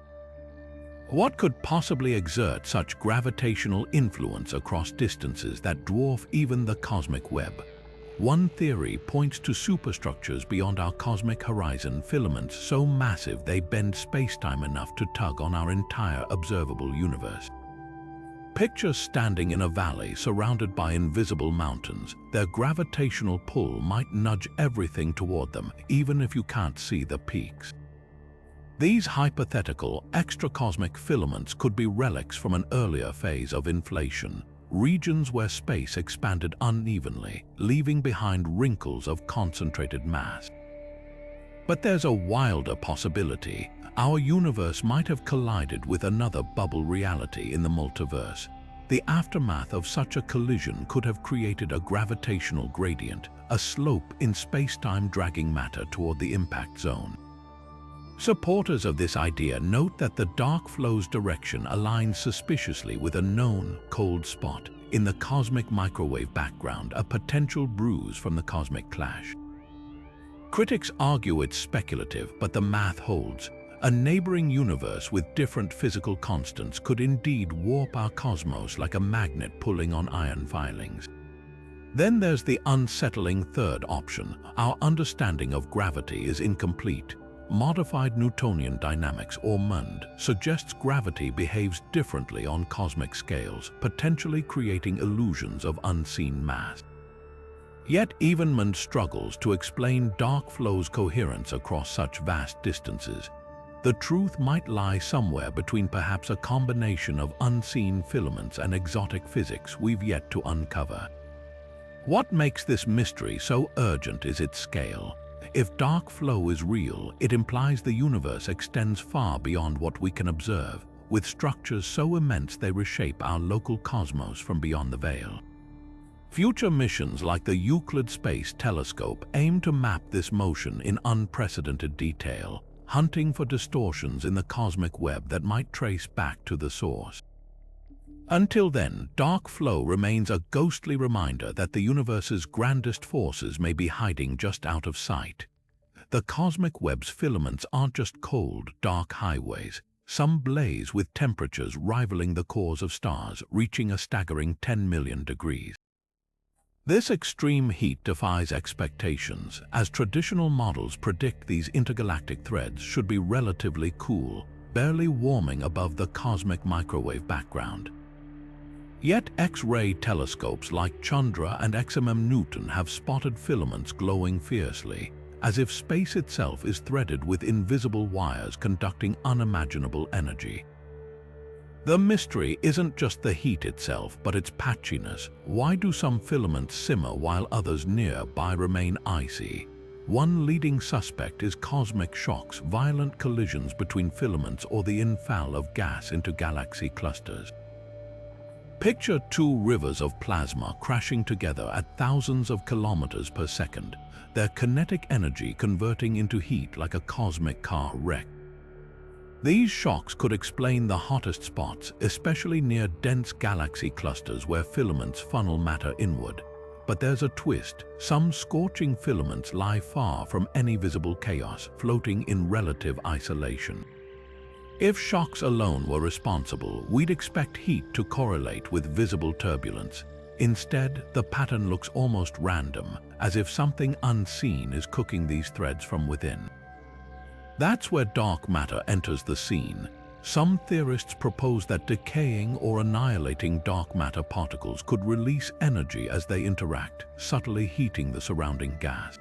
What could possibly exert such gravitational influence across distances that dwarf even the cosmic web? One theory points to superstructures beyond our cosmic horizon, filaments so massive they bend space-time enough to tug on our entire observable universe. Picture standing in a valley surrounded by invisible mountains. Their gravitational pull might nudge everything toward them, even if you can't see the peaks. These hypothetical extracosmic filaments could be relics from an earlier phase of inflation, regions where space expanded unevenly, leaving behind wrinkles of concentrated mass. But there's a wilder possibility. Our universe might have collided with another bubble reality in the multiverse. The aftermath of such a collision could have created a gravitational gradient, a slope in space-time dragging matter toward the impact zone. Supporters of this idea note that the dark flow's direction aligns suspiciously with a known cold spot in the cosmic microwave background, a potential bruise from the cosmic clash. Critics argue it's speculative, but the math holds. A neighboring universe with different physical constants could indeed warp our cosmos like a magnet pulling on iron filings. Then there's the unsettling third option. Our understanding of gravity is incomplete. Modified Newtonian dynamics, or MUND, suggests gravity behaves differently on cosmic scales, potentially creating illusions of unseen mass. Yet even MUND struggles to explain dark flow's coherence across such vast distances. The truth might lie somewhere between, perhaps a combination of unseen filaments and exotic physics we've yet to uncover. What makes this mystery so urgent is its scale. If dark flow is real, it implies the universe extends far beyond what we can observe, with structures so immense they reshape our local cosmos from beyond the veil. Future missions like the Euclid Space Telescope aim to map this motion in unprecedented detail, hunting for distortions in the cosmic web that might trace back to the source. Until then, dark flow remains a ghostly reminder that the universe's grandest forces may be hiding just out of sight. The cosmic web's filaments aren't just cold, dark highways. some blaze with temperatures rivaling the cores of stars, reaching a staggering 10 million degrees. This extreme heat defies expectations, as traditional models predict these intergalactic threads should be relatively cool, barely warming above the cosmic microwave background. Yet X-ray telescopes like Chandra and XMM Newton have spotted filaments glowing fiercely, as if space itself is threaded with invisible wires conducting unimaginable energy. The mystery isn't just the heat itself, but its patchiness. Why do some filaments simmer while others nearby remain icy? One leading suspect is cosmic shocks, violent collisions between filaments or the infall of gas into galaxy clusters. Picture two rivers of plasma crashing together at thousands of kilometers per second, their kinetic energy converting into heat like a cosmic car wreck. These shocks could explain the hottest spots, especially near dense galaxy clusters where filaments funnel matter inward. But there's a twist. Some scorching filaments lie far from any visible chaos, floating in relative isolation. If shocks alone were responsible, we'd expect heat to correlate with visible turbulence. Instead, the pattern looks almost random, as if something unseen is cooking these threads from within. That's where dark matter enters the scene. Some theorists propose that decaying or annihilating dark matter particles could release energy as they interact, subtly heating the surrounding gas.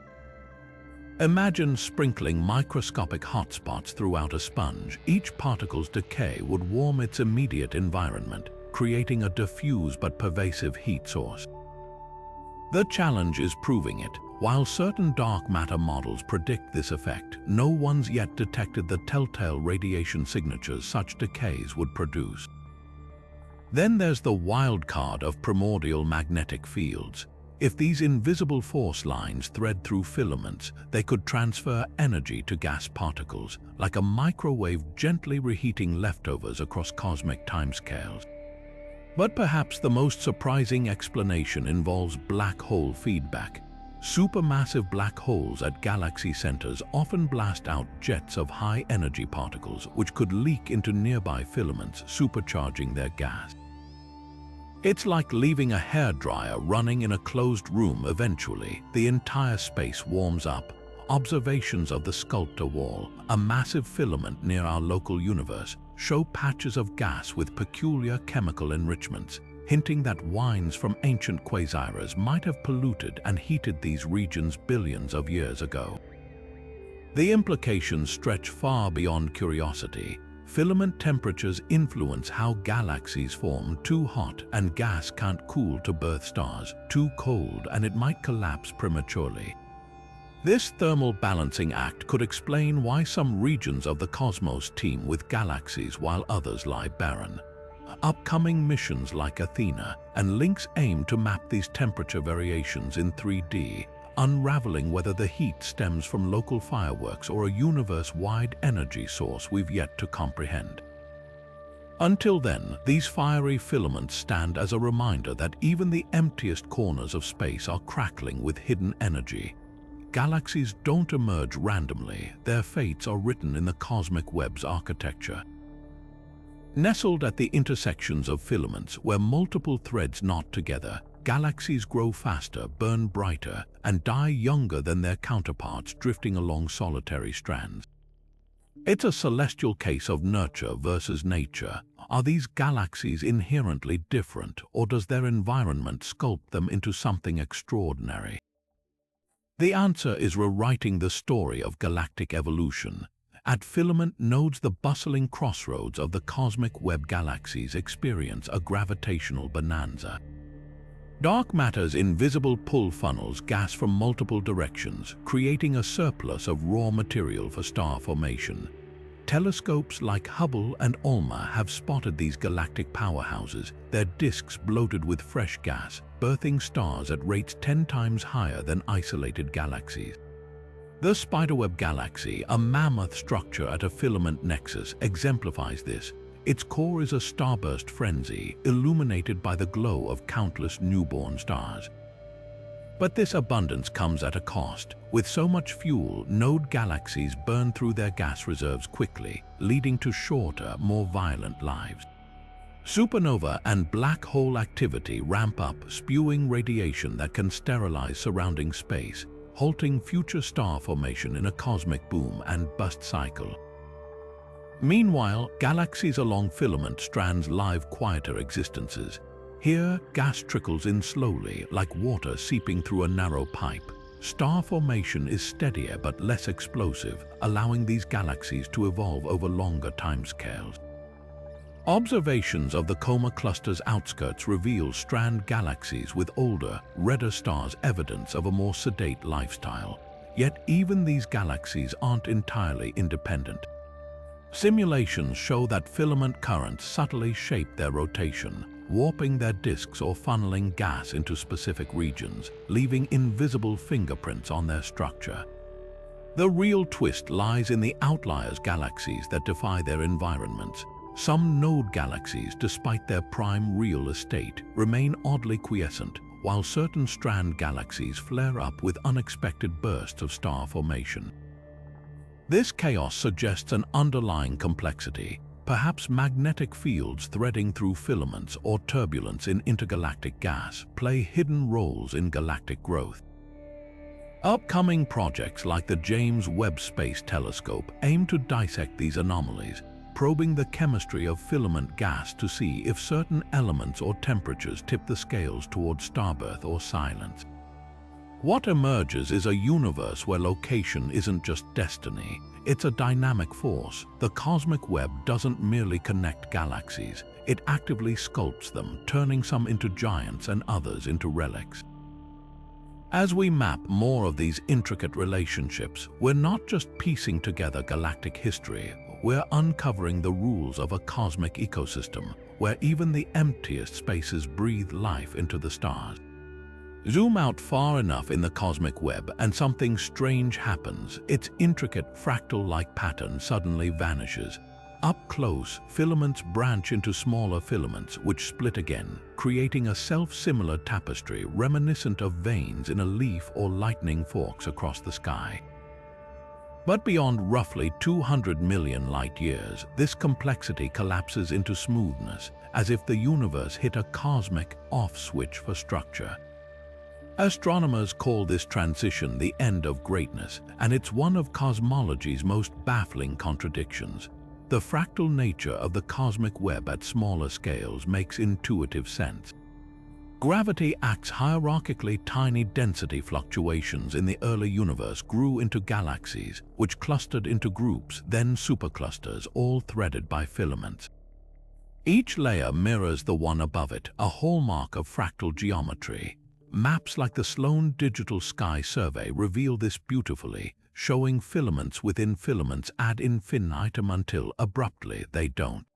Imagine sprinkling microscopic hotspots throughout a sponge. Each particle's decay would warm its immediate environment, creating a diffuse but pervasive heat source. The challenge is proving it. While certain dark matter models predict this effect, no one's yet detected the telltale radiation signatures such decays would produce. Then there's the wild card of primordial magnetic fields. If these invisible force lines thread through filaments, they could transfer energy to gas particles, like a microwave gently reheating leftovers across cosmic timescales. But perhaps the most surprising explanation involves black hole feedback. Supermassive black holes at galaxy centers often blast out jets of high-energy particles which could leak into nearby filaments, supercharging their gas. It's like leaving a hairdryer running in a closed room. Eventually, the entire space warms up. Observations of the Sculptor Wall, a massive filament near our local universe, show patches of gas with peculiar chemical enrichments, hinting that wines from ancient quasars might have polluted and heated these regions billions of years ago. The implications stretch far beyond curiosity. Filament temperatures influence how galaxies form. Too hot and gas can't cool to birth stars. Too cold and it might collapse prematurely. This thermal balancing act could explain why some regions of the cosmos teem with galaxies while others lie barren. Upcoming missions like Athena and Lynx aim to map these temperature variations in 3D, unraveling whether the heat stems from local fireworks or a universe-wide energy source we've yet to comprehend. Until then, these fiery filaments stand as a reminder that even the emptiest corners of space are crackling with hidden energy. Galaxies don't emerge randomly. Their fates are written in the cosmic web's architecture. Nestled at the intersections of filaments where multiple threads knot together, galaxies grow faster, burn brighter, and die younger than their counterparts, drifting along solitary strands. It's a celestial case of nurture versus nature. Are these galaxies inherently different, or does their environment sculpt them into something extraordinary? The answer is rewriting the story of galactic evolution. At filament nodes, the bustling crossroads of the cosmic web galaxies experience a gravitational bonanza. Dark matter's invisible pull funnels gas from multiple directions, creating a surplus of raw material for star formation. Telescopes like Hubble and ALMA have spotted these galactic powerhouses, their disks bloated with fresh gas, birthing stars at rates 10 times higher than isolated galaxies. The Spiderweb galaxy, a mammoth structure at a filament nexus, exemplifies this. Its core is a starburst frenzy, illuminated by the glow of countless newborn stars. But this abundance comes at a cost. With so much fuel, node galaxies burn through their gas reserves quickly, leading to shorter, more violent lives. Supernova and black hole activity ramp up, spewing radiation that can sterilize surrounding space, halting future star formation in a cosmic boom and bust cycle. Meanwhile, galaxies along filament strands live quieter existences. Here, gas trickles in slowly, like water seeping through a narrow pipe. Star formation is steadier but less explosive, allowing these galaxies to evolve over longer timescales. Observations of the Coma cluster's outskirts reveal strand galaxies with older, redder stars, evidence of a more sedate lifestyle. Yet even these galaxies aren't entirely independent. Simulations show that filament currents subtly shape their rotation, warping their disks or funneling gas into specific regions, leaving invisible fingerprints on their structure. The real twist lies in the outliers galaxies that defy their environments. Some node galaxies, despite their prime real estate, remain oddly quiescent, while certain strand galaxies flare up with unexpected bursts of star formation. This chaos suggests an underlying complexity. Perhaps magnetic fields threading through filaments or turbulence in intergalactic gas play hidden roles in galactic growth. Upcoming projects like the James Webb Space Telescope aim to dissect these anomalies, probing the chemistry of filament gas to see if certain elements or temperatures tip the scales towards starbirth or silence. What emerges is a universe where location isn't just destiny, it's a dynamic force. The cosmic web doesn't merely connect galaxies, it actively sculpts them, turning some into giants and others into relics. As we map more of these intricate relationships, we're not just piecing together galactic history, we're uncovering the rules of a cosmic ecosystem, where even the emptiest spaces breathe life into the stars. Zoom out far enough in the cosmic web and something strange happens. Its intricate fractal-like pattern suddenly vanishes. Up close, filaments branch into smaller filaments which split again, creating a self-similar tapestry reminiscent of veins in a leaf or lightning forks across the sky. But beyond roughly 200 million light-years, this complexity collapses into smoothness, as if the universe hit a cosmic off switch for structure. Astronomers call this transition the end of greatness, and it's one of cosmology's most baffling contradictions. The fractal nature of the cosmic web at smaller scales makes intuitive sense. Gravity acts hierarchically. Tiny density fluctuations in the early universe grew into galaxies, which clustered into groups, then superclusters, all threaded by filaments. Each layer mirrors the one above it, a hallmark of fractal geometry. Maps like the Sloan Digital Sky Survey reveal this beautifully, showing filaments within filaments ad infinitum until, abruptly, they don't.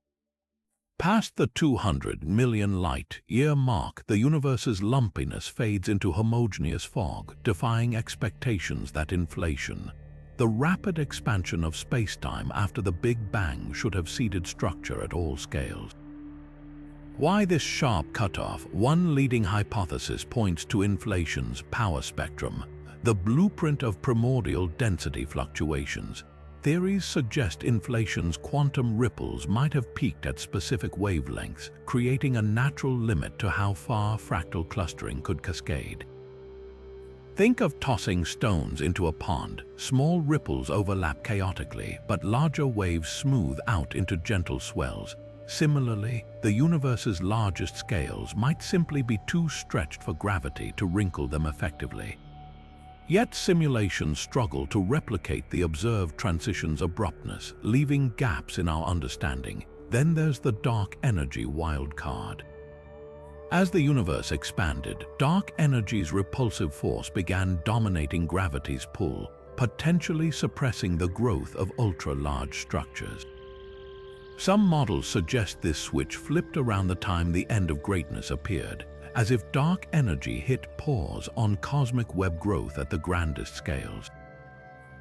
Past the 200 million light-year mark, the universe's lumpiness fades into homogeneous fog, defying expectations that inflation. The rapid expansion of spacetime after the Big Bang should have seeded structure at all scales. Why this sharp cutoff? One leading hypothesis points to inflation's power spectrum, the blueprint of primordial density fluctuations. Theories suggest inflation's quantum ripples might have peaked at specific wavelengths, creating a natural limit to how far fractal clustering could cascade. Think of tossing stones into a pond. Small ripples overlap chaotically, but larger waves smooth out into gentle swells. Similarly, the universe's largest scales might simply be too stretched for gravity to wrinkle them effectively. Yet simulations struggle to replicate the observed transition's abruptness, leaving gaps in our understanding. Then there's the dark energy wildcard. As the universe expanded, dark energy's repulsive force began dominating gravity's pull, potentially suppressing the growth of ultra-large structures. Some models suggest this switch flipped around the time the end of greatness appeared, as if dark energy hit pause on cosmic web growth at the grandest scales.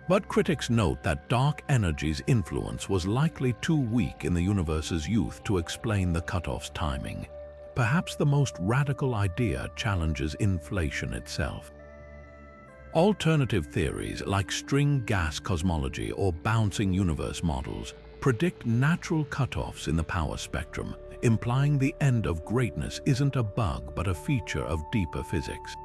But critics note that dark energy's influence was likely too weak in the universe's youth to explain the cutoff's timing. Perhaps the most radical idea challenges inflation itself. Alternative theories like string gas cosmology or bouncing universe models predict natural cutoffs in the power spectrum, implying the end of greatness isn't a bug but a feature of deeper physics.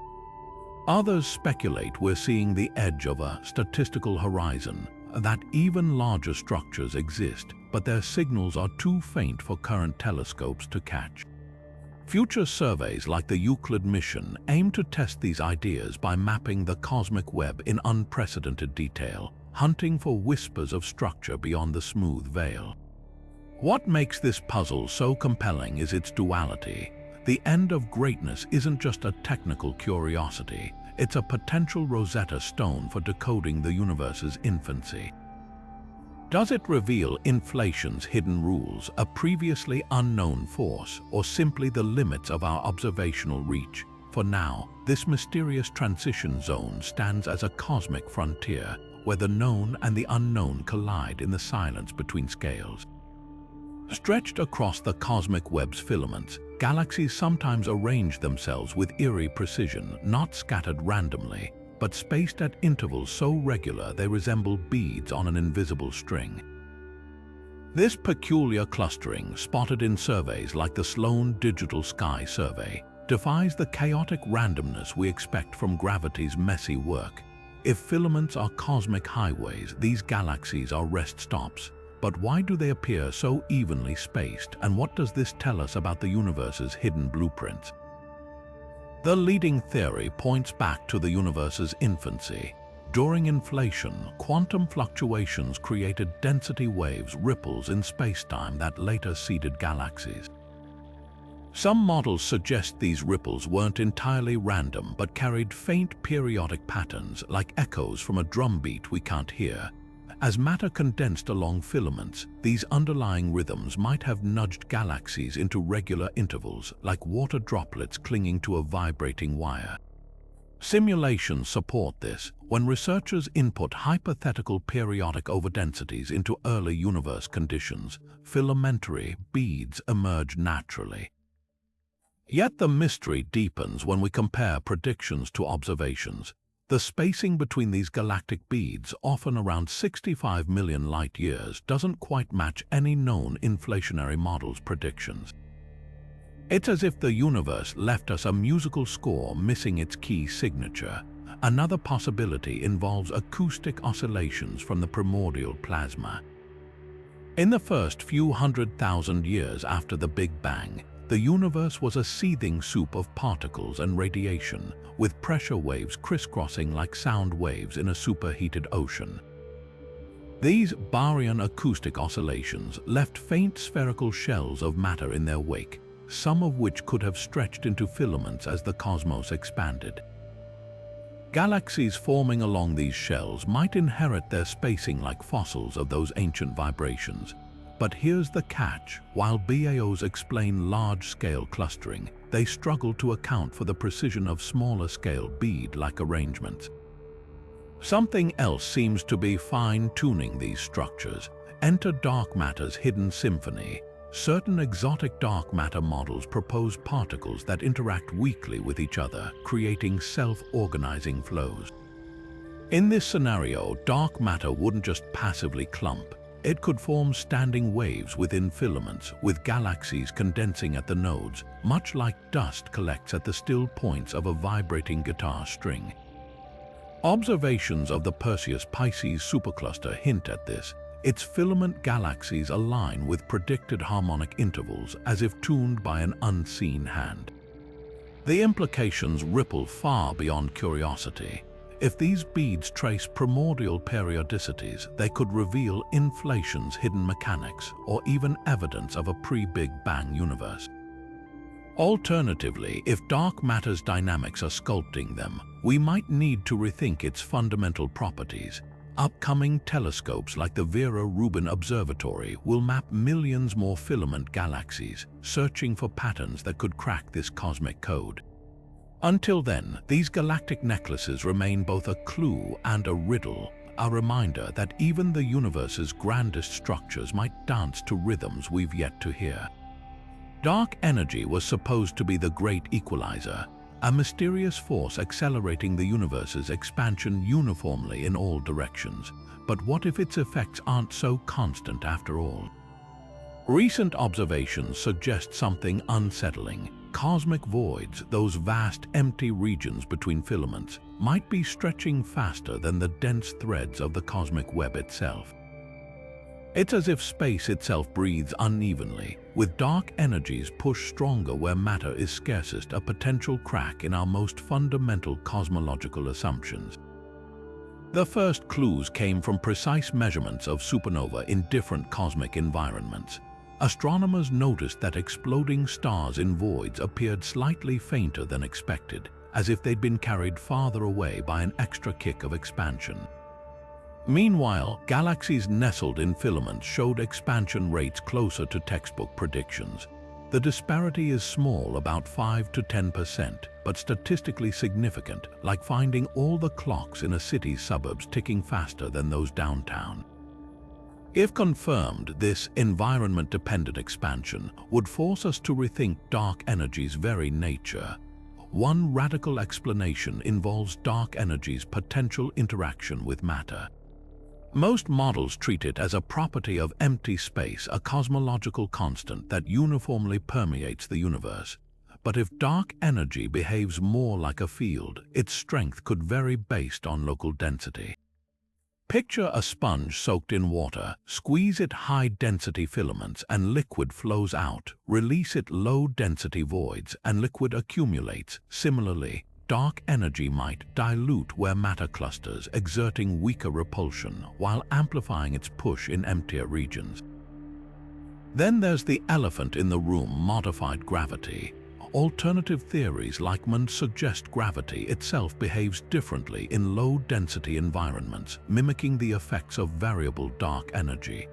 Others speculate we're seeing the edge of a statistical horizon, that even larger structures exist, but their signals are too faint for current telescopes to catch. Future surveys like the Euclid mission aim to test these ideas by mapping the cosmic web in unprecedented detail, hunting for whispers of structure beyond the smooth veil. What makes this puzzle so compelling is its duality. The end of greatness isn't just a technical curiosity, it's a potential Rosetta Stone for decoding the universe's infancy. Does it reveal inflation's hidden rules, a previously unknown force, or simply the limits of our observational reach? For now, this mysterious transition zone stands as a cosmic frontier, where the known and the unknown collide in the silence between scales. Stretched across the cosmic web's filaments, galaxies sometimes arrange themselves with eerie precision, not scattered randomly, but spaced at intervals so regular they resemble beads on an invisible string. This peculiar clustering, spotted in surveys like the Sloan Digital Sky Survey, defies the chaotic randomness we expect from gravity's messy work. If filaments are cosmic highways, these galaxies are rest stops. But why do they appear so evenly spaced, and what does this tell us about the universe's hidden blueprints? The leading theory points back to the universe's infancy. During inflation, quantum fluctuations created density waves, ripples in spacetime that later seeded galaxies. Some models suggest these ripples weren't entirely random but carried faint periodic patterns like echoes from a drumbeat we can't hear. As matter condensed along filaments, these underlying rhythms might have nudged galaxies into regular intervals, like water droplets clinging to a vibrating wire. Simulations support this. When researchers input hypothetical periodic overdensities into early universe conditions, filamentary beads emerge naturally. Yet the mystery deepens when we compare predictions to observations. The spacing between these galactic beads, often around 65 million light-years, doesn't quite match any known inflationary model's predictions. It's as if the universe left us a musical score missing its key signature. Another possibility involves acoustic oscillations from the primordial plasma. In the first few 100,000 years after the Big Bang, the universe was a seething soup of particles and radiation, with pressure waves crisscrossing like sound waves in a superheated ocean. These baryon acoustic oscillations left faint spherical shells of matter in their wake, some of which could have stretched into filaments as the cosmos expanded. Galaxies forming along these shells might inherit their spacing like fossils of those ancient vibrations. But here's the catch: while BAOs explain large-scale clustering, they struggle to account for the precision of smaller-scale bead-like arrangements. Something else seems to be fine-tuning these structures. Enter dark matter's hidden symphony. Certain exotic dark matter models propose particles that interact weakly with each other, creating self-organizing flows. In this scenario, dark matter wouldn't just passively clump. It could form standing waves within filaments, with galaxies condensing at the nodes, much like dust collects at the still points of a vibrating guitar string. Observations of the Perseus-Pisces supercluster hint at this. Its filament galaxies align with predicted harmonic intervals, as if tuned by an unseen hand. The implications ripple far beyond curiosity. If these beads trace primordial periodicities, they could reveal inflation's hidden mechanics or even evidence of a pre-Big Bang universe. Alternatively, if dark matter's dynamics are sculpting them, we might need to rethink its fundamental properties. Upcoming telescopes like the Vera Rubin Observatory will map millions more filament galaxies, searching for patterns that could crack this cosmic code. Until then, these galactic necklaces remain both a clue and a riddle, a reminder that even the universe's grandest structures might dance to rhythms we've yet to hear. Dark energy was supposed to be the great equalizer, a mysterious force accelerating the universe's expansion uniformly in all directions. But what if its effects aren't so constant after all? Recent observations suggest something unsettling. Cosmic voids, those vast empty regions between filaments, might be stretching faster than the dense threads of the cosmic web itself. It's as if space itself breathes unevenly, with dark energies pushed stronger where matter is scarcest, a potential crack in our most fundamental cosmological assumptions. The first clues came from precise measurements of supernova in different cosmic environments. Astronomers noticed that exploding stars in voids appeared slightly fainter than expected, as if they'd been carried farther away by an extra kick of expansion. Meanwhile, galaxies nestled in filaments showed expansion rates closer to textbook predictions. The disparity is small, about 5 to 10%, but statistically significant, like finding all the clocks in a city's suburbs ticking faster than those downtown. If confirmed, this environment-dependent expansion would force us to rethink dark energy's very nature. One radical explanation involves dark energy's potential interaction with matter. Most models treat it as a property of empty space, a cosmological constant that uniformly permeates the universe. But if dark energy behaves more like a field, its strength could vary based on local density. Picture a sponge soaked in water, squeeze it high-density filaments and liquid flows out, release it low-density voids and liquid accumulates. Similarly, dark energy might dilute where matter clusters, exerting weaker repulsion while amplifying its push in emptier regions. Then there's the elephant in the room: modified gravity. Alternative theories like WHIM suggest gravity itself behaves differently in low-density environments, mimicking the effects of variable dark energy.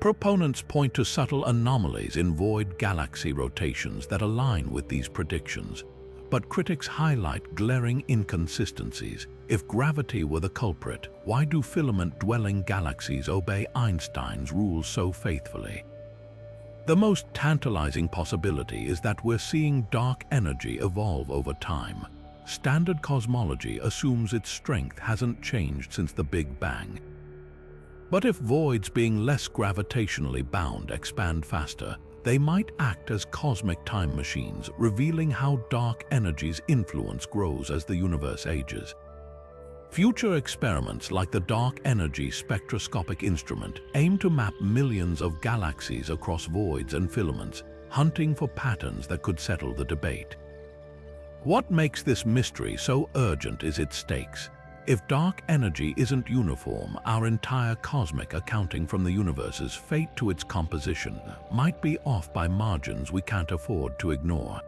Proponents point to subtle anomalies in void galaxy rotations that align with these predictions. But critics highlight glaring inconsistencies. If gravity were the culprit, why do filament-dwelling galaxies obey Einstein's rules so faithfully? The most tantalizing possibility is that we're seeing dark energy evolve over time. Standard cosmology assumes its strength hasn't changed since the Big Bang. But if voids, being less gravitationally bound, expand faster, they might act as cosmic time machines, revealing how dark energy's influence grows as the universe ages. Future experiments like the Dark Energy Spectroscopic Instrument aim to map millions of galaxies across voids and filaments, hunting for patterns that could settle the debate. What makes this mystery so urgent is its stakes. If dark energy isn't uniform, our entire cosmic accounting from the universe's fate to its composition might be off by margins we can't afford to ignore.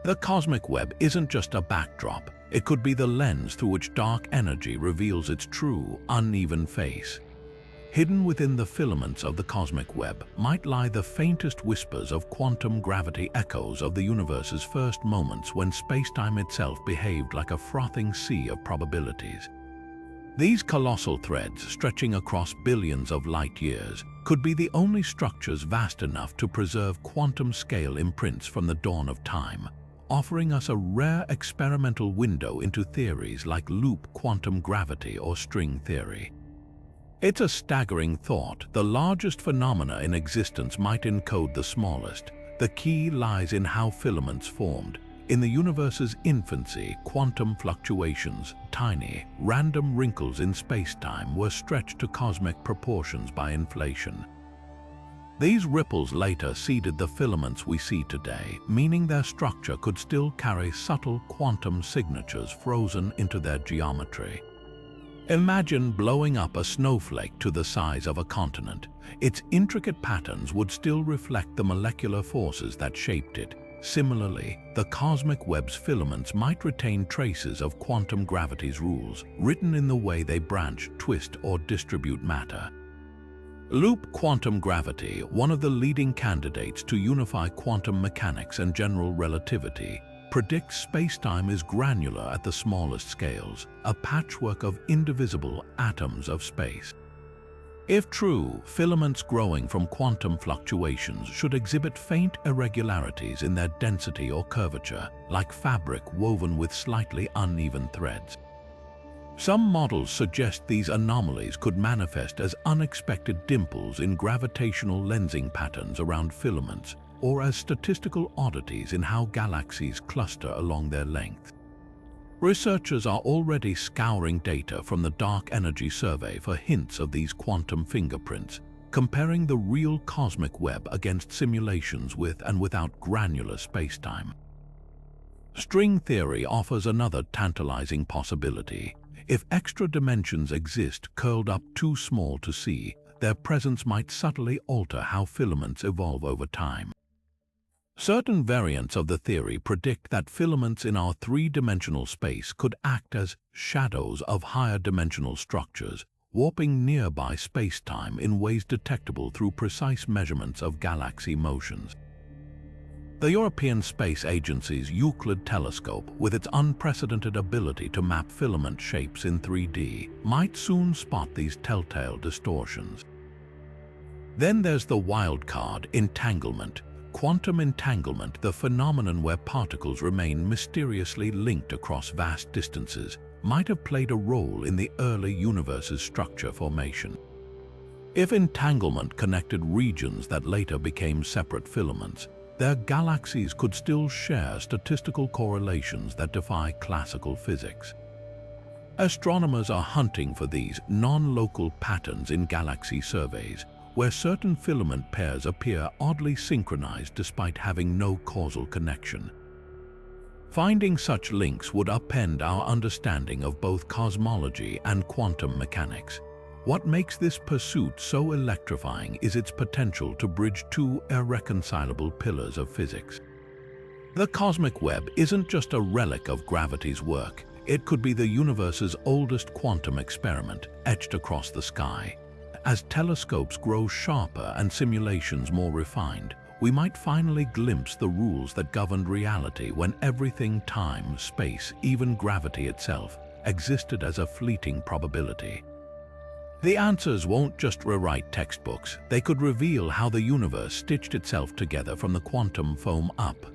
The cosmic web isn't just a backdrop. It could be the lens through which dark energy reveals its true, uneven face. Hidden within the filaments of the cosmic web might lie the faintest whispers of quantum gravity, echoes of the universe's first moments when spacetime itself behaved like a frothing sea of probabilities. These colossal threads, stretching across billions of light years, could be the only structures vast enough to preserve quantum-scale imprints from the dawn of time, offering us a rare experimental window into theories like loop quantum gravity or string theory. It's a staggering thought. The largest phenomena in existence might encode the smallest. The key lies in how filaments formed. In the universe's infancy, quantum fluctuations, tiny, random wrinkles in space-time, were stretched to cosmic proportions by inflation. These ripples later seeded the filaments we see today, meaning their structure could still carry subtle quantum signatures frozen into their geometry. Imagine blowing up a snowflake to the size of a continent. Its intricate patterns would still reflect the molecular forces that shaped it. Similarly, the cosmic web's filaments might retain traces of quantum gravity's rules, written in the way they branch, twist, or distribute matter. Loop quantum gravity, one of the leading candidates to unify quantum mechanics and general relativity, predicts spacetime is granular at the smallest scales, a patchwork of indivisible atoms of space. If true, filaments growing from quantum fluctuations should exhibit faint irregularities in their density or curvature, like fabric woven with slightly uneven threads. Some models suggest these anomalies could manifest as unexpected dimples in gravitational lensing patterns around filaments, or as statistical oddities in how galaxies cluster along their length. Researchers are already scouring data from the Dark Energy Survey for hints of these quantum fingerprints, comparing the real cosmic web against simulations with and without granular spacetime. String theory offers another tantalizing possibility. If extra dimensions exist curled up too small to see, their presence might subtly alter how filaments evolve over time. Certain variants of the theory predict that filaments in our three-dimensional space could act as shadows of higher-dimensional structures, warping nearby spacetime in ways detectable through precise measurements of galaxy motions. The European Space Agency's Euclid telescope, with its unprecedented ability to map filament shapes in 3D, might soon spot these telltale distortions. Then there's the wild card, entanglement. Quantum entanglement, the phenomenon where particles remain mysteriously linked across vast distances, might have played a role in the early universe's structure formation. If entanglement connected regions that later became separate filaments, their galaxies could still share statistical correlations that defy classical physics. Astronomers are hunting for these non-local patterns in galaxy surveys, where certain filament pairs appear oddly synchronized despite having no causal connection. Finding such links would upend our understanding of both cosmology and quantum mechanics. What makes this pursuit so electrifying is its potential to bridge two irreconcilable pillars of physics. The cosmic web isn't just a relic of gravity's work. It could be the universe's oldest quantum experiment, etched across the sky. As telescopes grow sharper and simulations more refined, we might finally glimpse the rules that governed reality when everything, time, space, even gravity itself, existed as a fleeting probability. The answers won't just rewrite textbooks, they could reveal how the universe stitched itself together from the quantum foam up.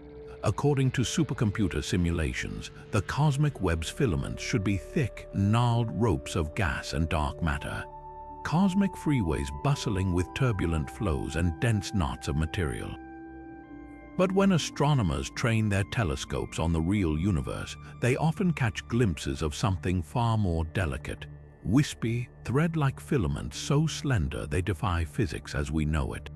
According to supercomputer simulations, the cosmic web's filaments should be thick, gnarled ropes of gas and dark matter. Cosmic freeways bustling with turbulent flows and dense knots of material. But when astronomers train their telescopes on the real universe, they often catch glimpses of something far more delicate. Wispy, thread-like filaments so slender they defy physics as we know it.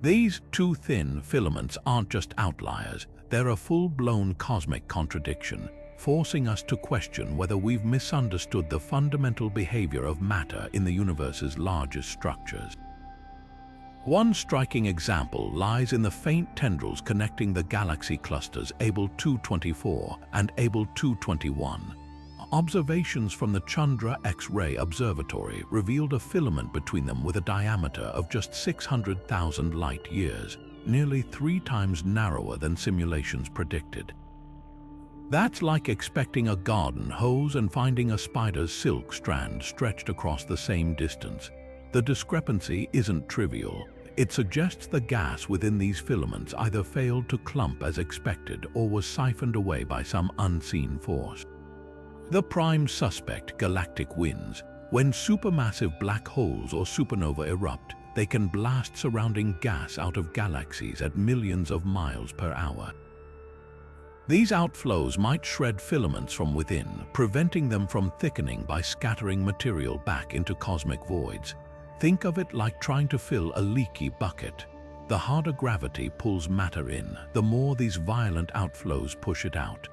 These too thin filaments aren't just outliers, they're a full-blown cosmic contradiction, forcing us to question whether we've misunderstood the fundamental behavior of matter in the universe's largest structures. One striking example lies in the faint tendrils connecting the galaxy clusters Abell 224 and Abell 221. Observations from the Chandra X-ray Observatory revealed a filament between them with a diameter of just 600,000 light-years, nearly 3 times narrower than simulations predicted. That's like expecting a garden hose and finding a spider's silk strand stretched across the same distance. The discrepancy isn't trivial. It suggests the gas within these filaments either failed to clump as expected or was siphoned away by some unseen force. The prime suspect, galactic winds. When supermassive black holes or supernova erupt, they can blast surrounding gas out of galaxies at millions of miles per hour. These outflows might shred filaments from within, preventing them from thickening by scattering material back into cosmic voids. Think of it like trying to fill a leaky bucket. The harder gravity pulls matter in, the more these violent outflows push it out.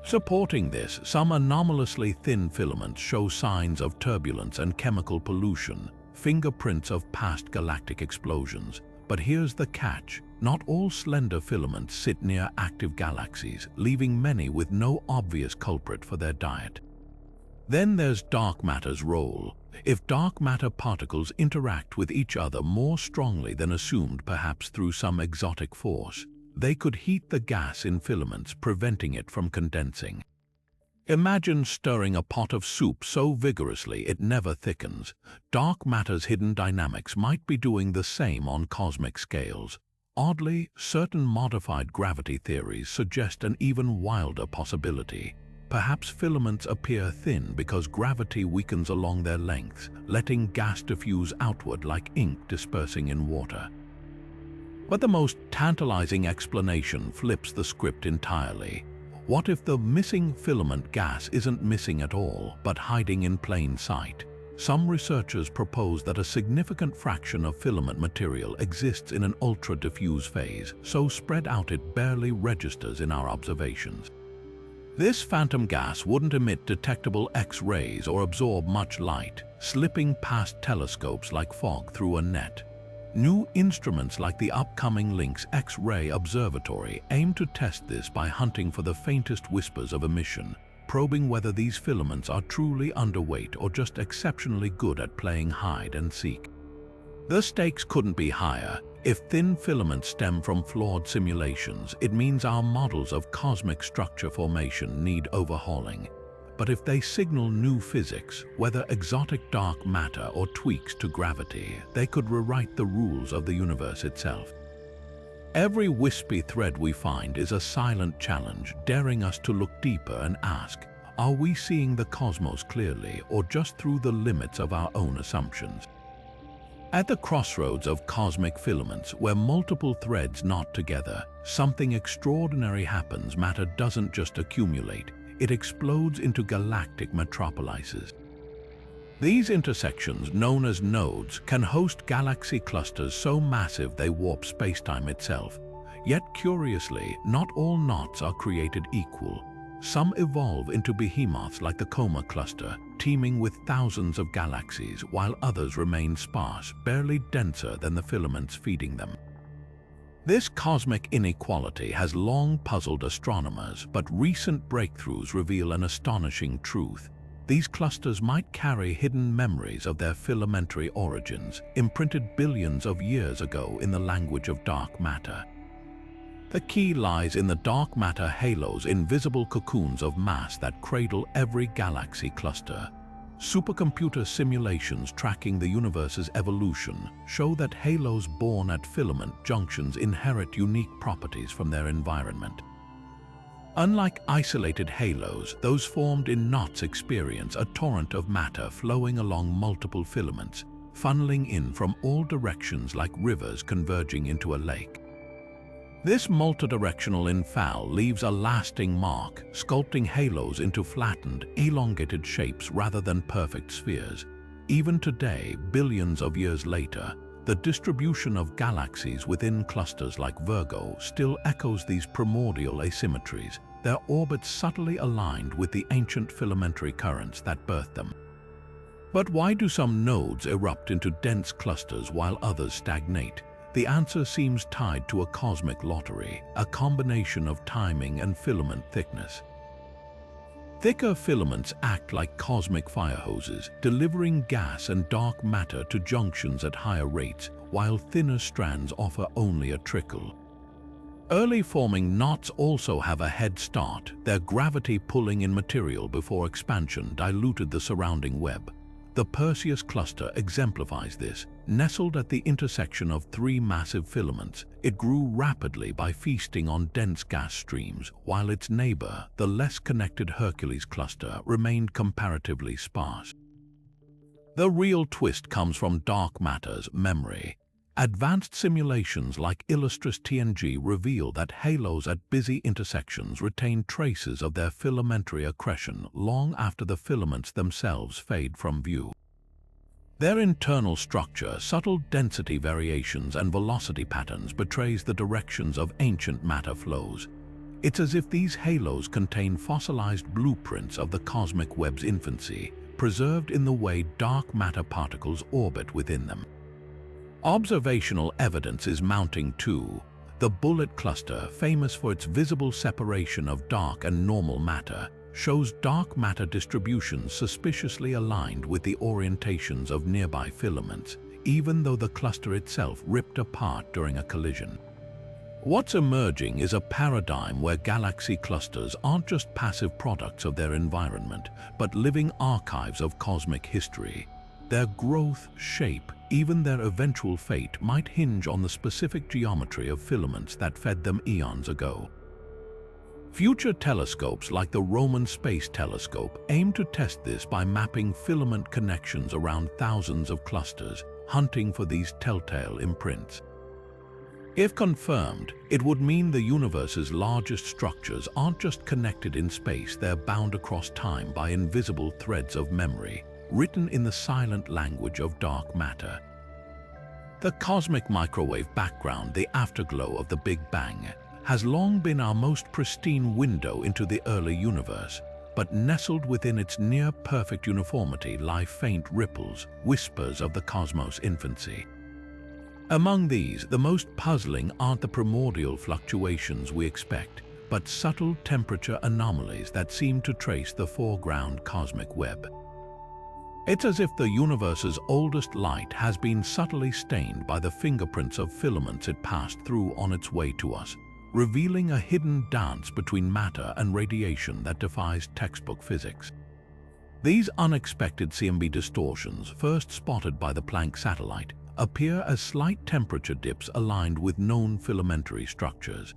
Supporting this, some anomalously thin filaments show signs of turbulence and chemical pollution, fingerprints of past galactic explosions. But here's the catch. Not all slender filaments sit near active galaxies, leaving many with no obvious culprit for their diet. Then there's dark matter's role. If dark matter particles interact with each other more strongly than assumed, perhaps through some exotic force, they could heat the gas in filaments, preventing it from condensing. Imagine stirring a pot of soup so vigorously it never thickens. Dark matter's hidden dynamics might be doing the same on cosmic scales. Oddly, certain modified gravity theories suggest an even wilder possibility. Perhaps filaments appear thin because gravity weakens along their lengths, letting gas diffuse outward like ink dispersing in water. But the most tantalizing explanation flips the script entirely. What if the missing filament gas isn't missing at all, but hiding in plain sight? Some researchers propose that a significant fraction of filament material exists in an ultra-diffuse phase, so spread out it barely registers in our observations. This phantom gas wouldn't emit detectable X-rays or absorb much light, slipping past telescopes like fog through a net. New instruments like the upcoming Lynx X-ray Observatory aim to test this by hunting for the faintest whispers of emission, probing whether these filaments are truly underweight or just exceptionally good at playing hide and seek. The stakes couldn't be higher. If thin filaments stem from flawed simulations, it means our models of cosmic structure formation need overhauling. But if they signal new physics, whether exotic dark matter or tweaks to gravity, they could rewrite the rules of the universe itself. Every wispy thread we find is a silent challenge, daring us to look deeper and ask, are we seeing the cosmos clearly or just through the limits of our own assumptions? At the crossroads of cosmic filaments, where multiple threads knot together, something extraordinary happens. Matter doesn't just accumulate, it explodes into galactic metropolises. These intersections, known as nodes, can host galaxy clusters so massive they warp spacetime itself. Yet curiously, not all knots are created equal. Some evolve into behemoths like the Coma cluster, teeming with thousands of galaxies, while others remain sparse, barely denser than the filaments feeding them. This cosmic inequality has long puzzled astronomers, but recent breakthroughs reveal an astonishing truth. These clusters might carry hidden memories of their filamentary origins, imprinted billions of years ago in the language of dark matter. The key lies in the dark matter halos, invisible cocoons of mass that cradle every galaxy cluster. Supercomputer simulations tracking the universe's evolution show that halos born at filament junctions inherit unique properties from their environment. Unlike isolated halos, those formed in knots experience a torrent of matter flowing along multiple filaments, funneling in from all directions like rivers converging into a lake. This multidirectional inflow leaves a lasting mark, sculpting halos into flattened, elongated shapes rather than perfect spheres. Even today, billions of years later, the distribution of galaxies within clusters like Virgo still echoes these primordial asymmetries, their orbits subtly aligned with the ancient filamentary currents that birthed them. But why do some nodes erupt into dense clusters while others stagnate? The answer seems tied to a cosmic lottery, a combination of timing and filament thickness. Thicker filaments act like cosmic fire hoses, delivering gas and dark matter to junctions at higher rates, while thinner strands offer only a trickle. Early forming knots also have a head start, their gravity pulling in material before expansion diluted the surrounding web. The Perseus cluster exemplifies this. Nestled at the intersection of three massive filaments, it grew rapidly by feasting on dense gas streams, while its neighbor, the less connected Hercules cluster, remained comparatively sparse. The real twist comes from dark matter's memory. Advanced simulations like Illustris TNG reveal that halos at busy intersections retain traces of their filamentary accretion long after the filaments themselves fade from view. Their internal structure, subtle density variations, and velocity patterns betrays the directions of ancient matter flows. It's as if these halos contain fossilized blueprints of the cosmic web's infancy, preserved in the way dark matter particles orbit within them. Observational evidence is mounting too. The Bullet cluster, famous for its visible separation of dark and normal matter, shows dark matter distributions suspiciously aligned with the orientations of nearby filaments, even though the cluster itself ripped apart during a collision. What's emerging is a paradigm where galaxy clusters aren't just passive products of their environment, but living archives of cosmic history. Their growth, shape, even their eventual fate might hinge on the specific geometry of filaments that fed them eons ago. Future telescopes like the Roman Space Telescope aim to test this by mapping filament connections around thousands of clusters, hunting for these telltale imprints. If confirmed, it would mean the universe's largest structures aren't just connected in space, they're bound across time by invisible threads of memory, written in the silent language of dark matter. The cosmic microwave background, the afterglow of the Big Bang, has long been our most pristine window into the early universe, but nestled within its near-perfect uniformity lie faint ripples, whispers of the cosmos' infancy. Among these, the most puzzling aren't the primordial fluctuations we expect, but subtle temperature anomalies that seem to trace the foreground cosmic web. It's as if the universe's oldest light has been subtly stained by the fingerprints of filaments it passed through on its way to us, revealing a hidden dance between matter and radiation that defies textbook physics. These unexpected CMB distortions, first spotted by the Planck satellite, appear as slight temperature dips aligned with known filamentary structures.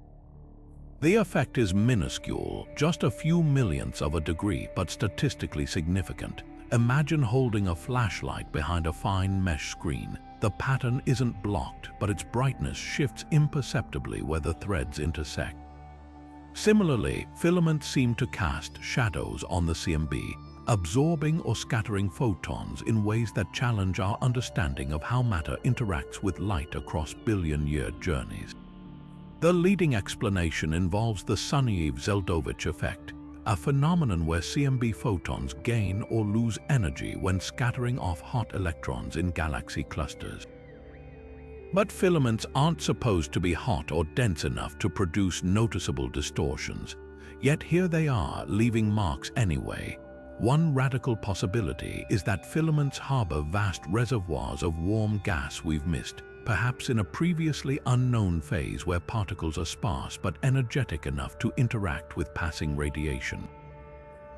The effect is minuscule, just a few millionths of a degree, but statistically significant. Imagine holding a flashlight behind a fine mesh screen. The pattern isn't blocked, but its brightness shifts imperceptibly where the threads intersect. Similarly, filaments seem to cast shadows on the CMB, absorbing or scattering photons in ways that challenge our understanding of how matter interacts with light across billion-year journeys. The leading explanation involves the Sunyaev-Zeldovich effect, a phenomenon where CMB photons gain or lose energy when scattering off hot electrons in galaxy clusters. But filaments aren't supposed to be hot or dense enough to produce noticeable distortions, yet here they are, leaving marks anyway. One radical possibility is that filaments harbor vast reservoirs of warm gas we've missed, perhaps in a previously unknown phase where particles are sparse but energetic enough to interact with passing radiation.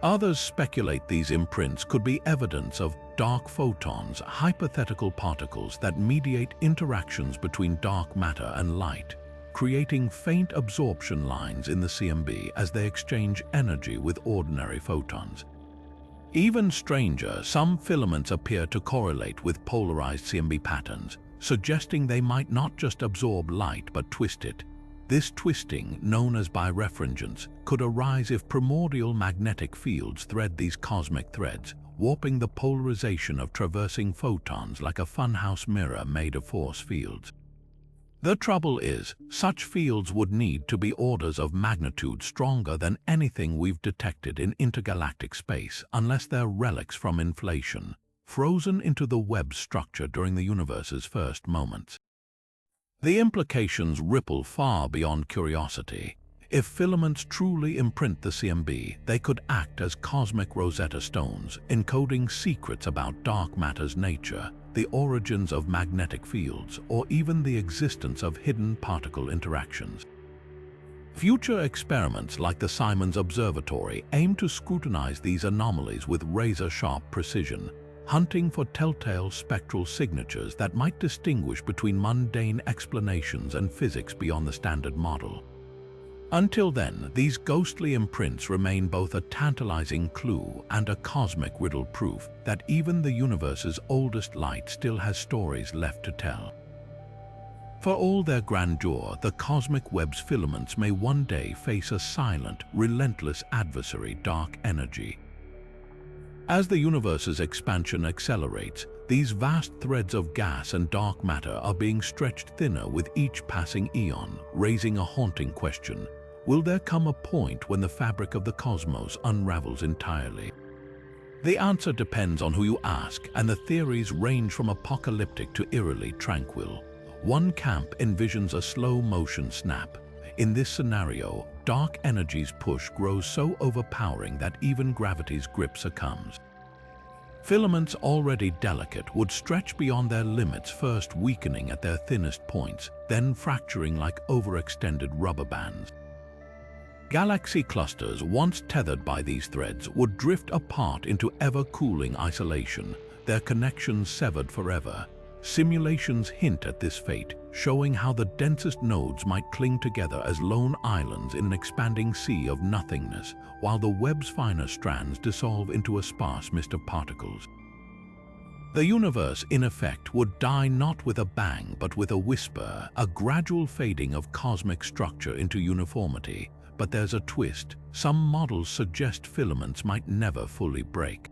Others speculate these imprints could be evidence of dark photons, hypothetical particles that mediate interactions between dark matter and light, creating faint absorption lines in the CMB as they exchange energy with ordinary photons. Even stranger, some filaments appear to correlate with polarized CMB patterns, suggesting they might not just absorb light but twist it. This twisting, known as birefringence, could arise if primordial magnetic fields thread these cosmic threads, warping the polarization of traversing photons like a funhouse mirror made of force fields. The trouble is, such fields would need to be orders of magnitude stronger than anything we've detected in intergalactic space, unless they're relics from inflation, frozen into the Webb's structure during the universe's first moments. The implications ripple far beyond curiosity. If filaments truly imprint the CMB, they could act as cosmic Rosetta Stones, encoding secrets about dark matter's nature, the origins of magnetic fields, or even the existence of hidden particle interactions. Future experiments like the Simons Observatory aim to scrutinize these anomalies with razor-sharp precision, hunting for telltale spectral signatures that might distinguish between mundane explanations and physics beyond the standard model. Until then, these ghostly imprints remain both a tantalizing clue and a cosmic riddle, proof that even the universe's oldest light still has stories left to tell. For all their grandeur, the cosmic web's filaments may one day face a silent, relentless adversary: dark energy. As the universe's expansion accelerates, these vast threads of gas and dark matter are being stretched thinner with each passing eon, raising a haunting question: will there come a point when the fabric of the cosmos unravels entirely? The answer depends on who you ask, and the theories range from apocalyptic to eerily tranquil. One camp envisions a slow-motion snap. In this scenario, dark energy's push grows so overpowering that even gravity's grip succumbs. Filaments already delicate would stretch beyond their limits, first weakening at their thinnest points, then fracturing like overextended rubber bands. Galaxy clusters, once tethered by these threads, would drift apart into ever-cooling isolation, their connections severed forever. Simulations hint at this fate, showing how the densest nodes might cling together as lone islands in an expanding sea of nothingness, while the web's finer strands dissolve into a sparse mist of particles. The universe, in effect, would die not with a bang but with a whisper, a gradual fading of cosmic structure into uniformity. But there's a twist. Some models suggest filaments might never fully break.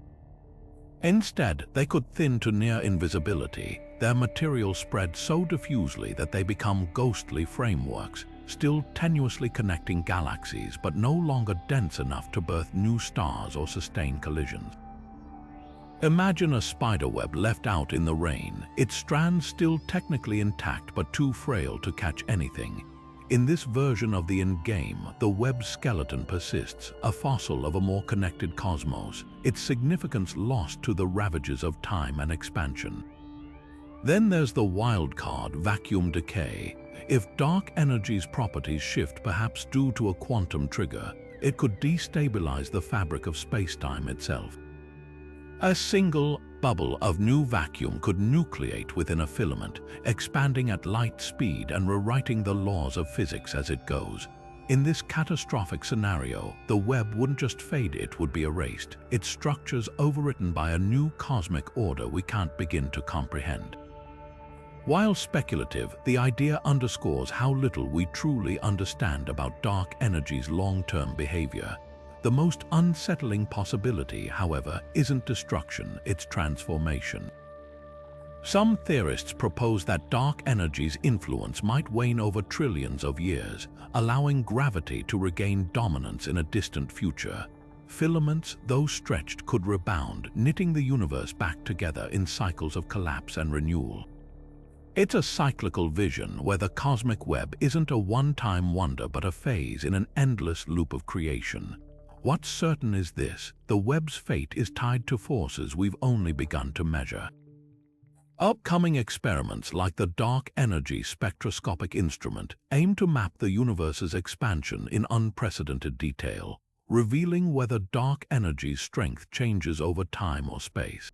Instead, they could thin to near invisibility, their material spread so diffusely that they become ghostly frameworks, still tenuously connecting galaxies but no longer dense enough to birth new stars or sustain collisions. Imagine a spiderweb left out in the rain, its strands still technically intact but too frail to catch anything. In this version of the endgame, the web's skeleton persists, a fossil of a more connected cosmos, its significance lost to the ravages of time and expansion. Then there's the wild card, vacuum decay. If dark energy's properties shift, perhaps due to a quantum trigger, it could destabilize the fabric of space-time itself. A single bubble of new vacuum could nucleate within a filament, expanding at light speed and rewriting the laws of physics as it goes. In this catastrophic scenario, the web wouldn't just fade, it would be erased, its structures overwritten by a new cosmic order we can't begin to comprehend. While speculative, the idea underscores how little we truly understand about dark energy's long-term behavior. The most unsettling possibility, however, isn't destruction, it's transformation. Some theorists propose that dark energy's influence might wane over trillions of years, allowing gravity to regain dominance in a distant future. Filaments, though stretched, could rebound, knitting the universe back together in cycles of collapse and renewal. It's a cyclical vision where the cosmic web isn't a one-time wonder but a phase in an endless loop of creation. What's certain is this: the web's fate is tied to forces we've only begun to measure. Upcoming experiments like the Dark Energy Spectroscopic Instrument aim to map the universe's expansion in unprecedented detail, revealing whether dark energy's strength changes over time or space.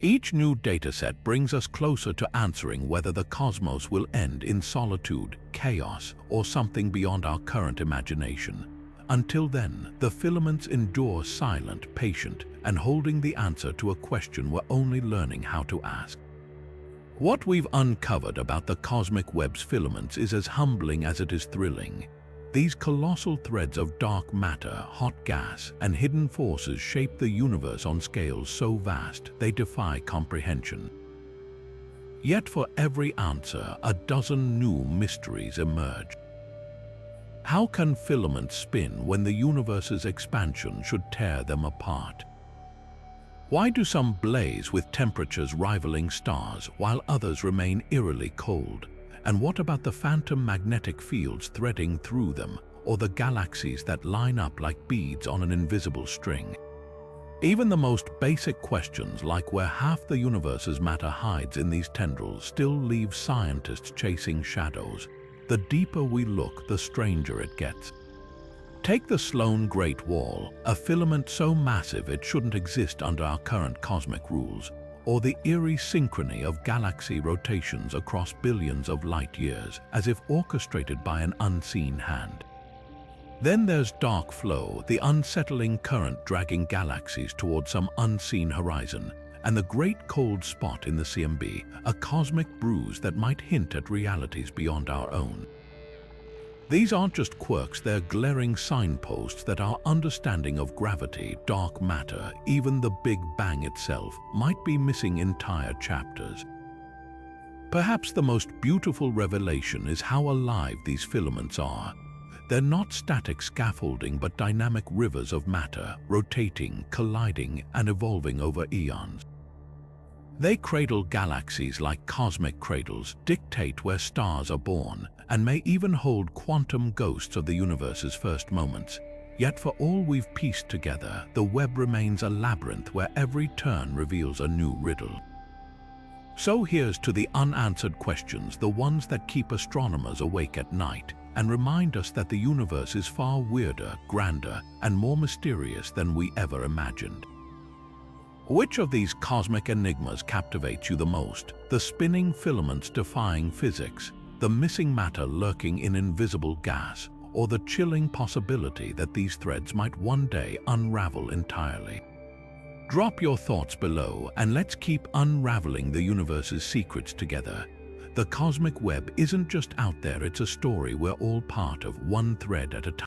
Each new dataset brings us closer to answering whether the cosmos will end in solitude, chaos, or something beyond our current imagination. Until then, the filaments endure silent, patient, and holding the answer to a question we're only learning how to ask. What we've uncovered about the cosmic web's filaments is as humbling as it is thrilling. These colossal threads of dark matter, hot gas, and hidden forces shape the universe on scales so vast they defy comprehension. Yet for every answer, a dozen new mysteries emerge. How can filaments spin when the universe's expansion should tear them apart? Why do some blaze with temperatures rivaling stars while others remain eerily cold? And what about the phantom magnetic fields threading through them, or the galaxies that line up like beads on an invisible string? Even the most basic questions, like where half the universe's matter hides in these tendrils, still leave scientists chasing shadows. The deeper we look, the stranger it gets. Take the Sloan Great Wall, a filament so massive it shouldn't exist under our current cosmic rules, or the eerie synchrony of galaxy rotations across billions of light years, as if orchestrated by an unseen hand. Then there's dark flow, the unsettling current dragging galaxies towards some unseen horizon, and the great cold spot in the CMB, a cosmic bruise that might hint at realities beyond our own. These aren't just quirks, they're glaring signposts that our understanding of gravity, dark matter, even the Big Bang itself, might be missing entire chapters. Perhaps the most beautiful revelation is how alive these filaments are. They're not static scaffolding but dynamic rivers of matter, rotating, colliding, and evolving over eons. They cradle galaxies like cosmic cradles, dictate where stars are born, and may even hold quantum ghosts of the universe's first moments. Yet for all we've pieced together, the web remains a labyrinth where every turn reveals a new riddle. So here's to the unanswered questions, the ones that keep astronomers awake at night and remind us that the universe is far weirder, grander, and more mysterious than we ever imagined. Which of these cosmic enigmas captivates you the most? The spinning filaments defying physics, the missing matter lurking in invisible gas, or the chilling possibility that these threads might one day unravel entirely? Drop your thoughts below and let's keep unraveling the universe's secrets together. The cosmic web isn't just out there, it's a story we're all part of, one thread at a time.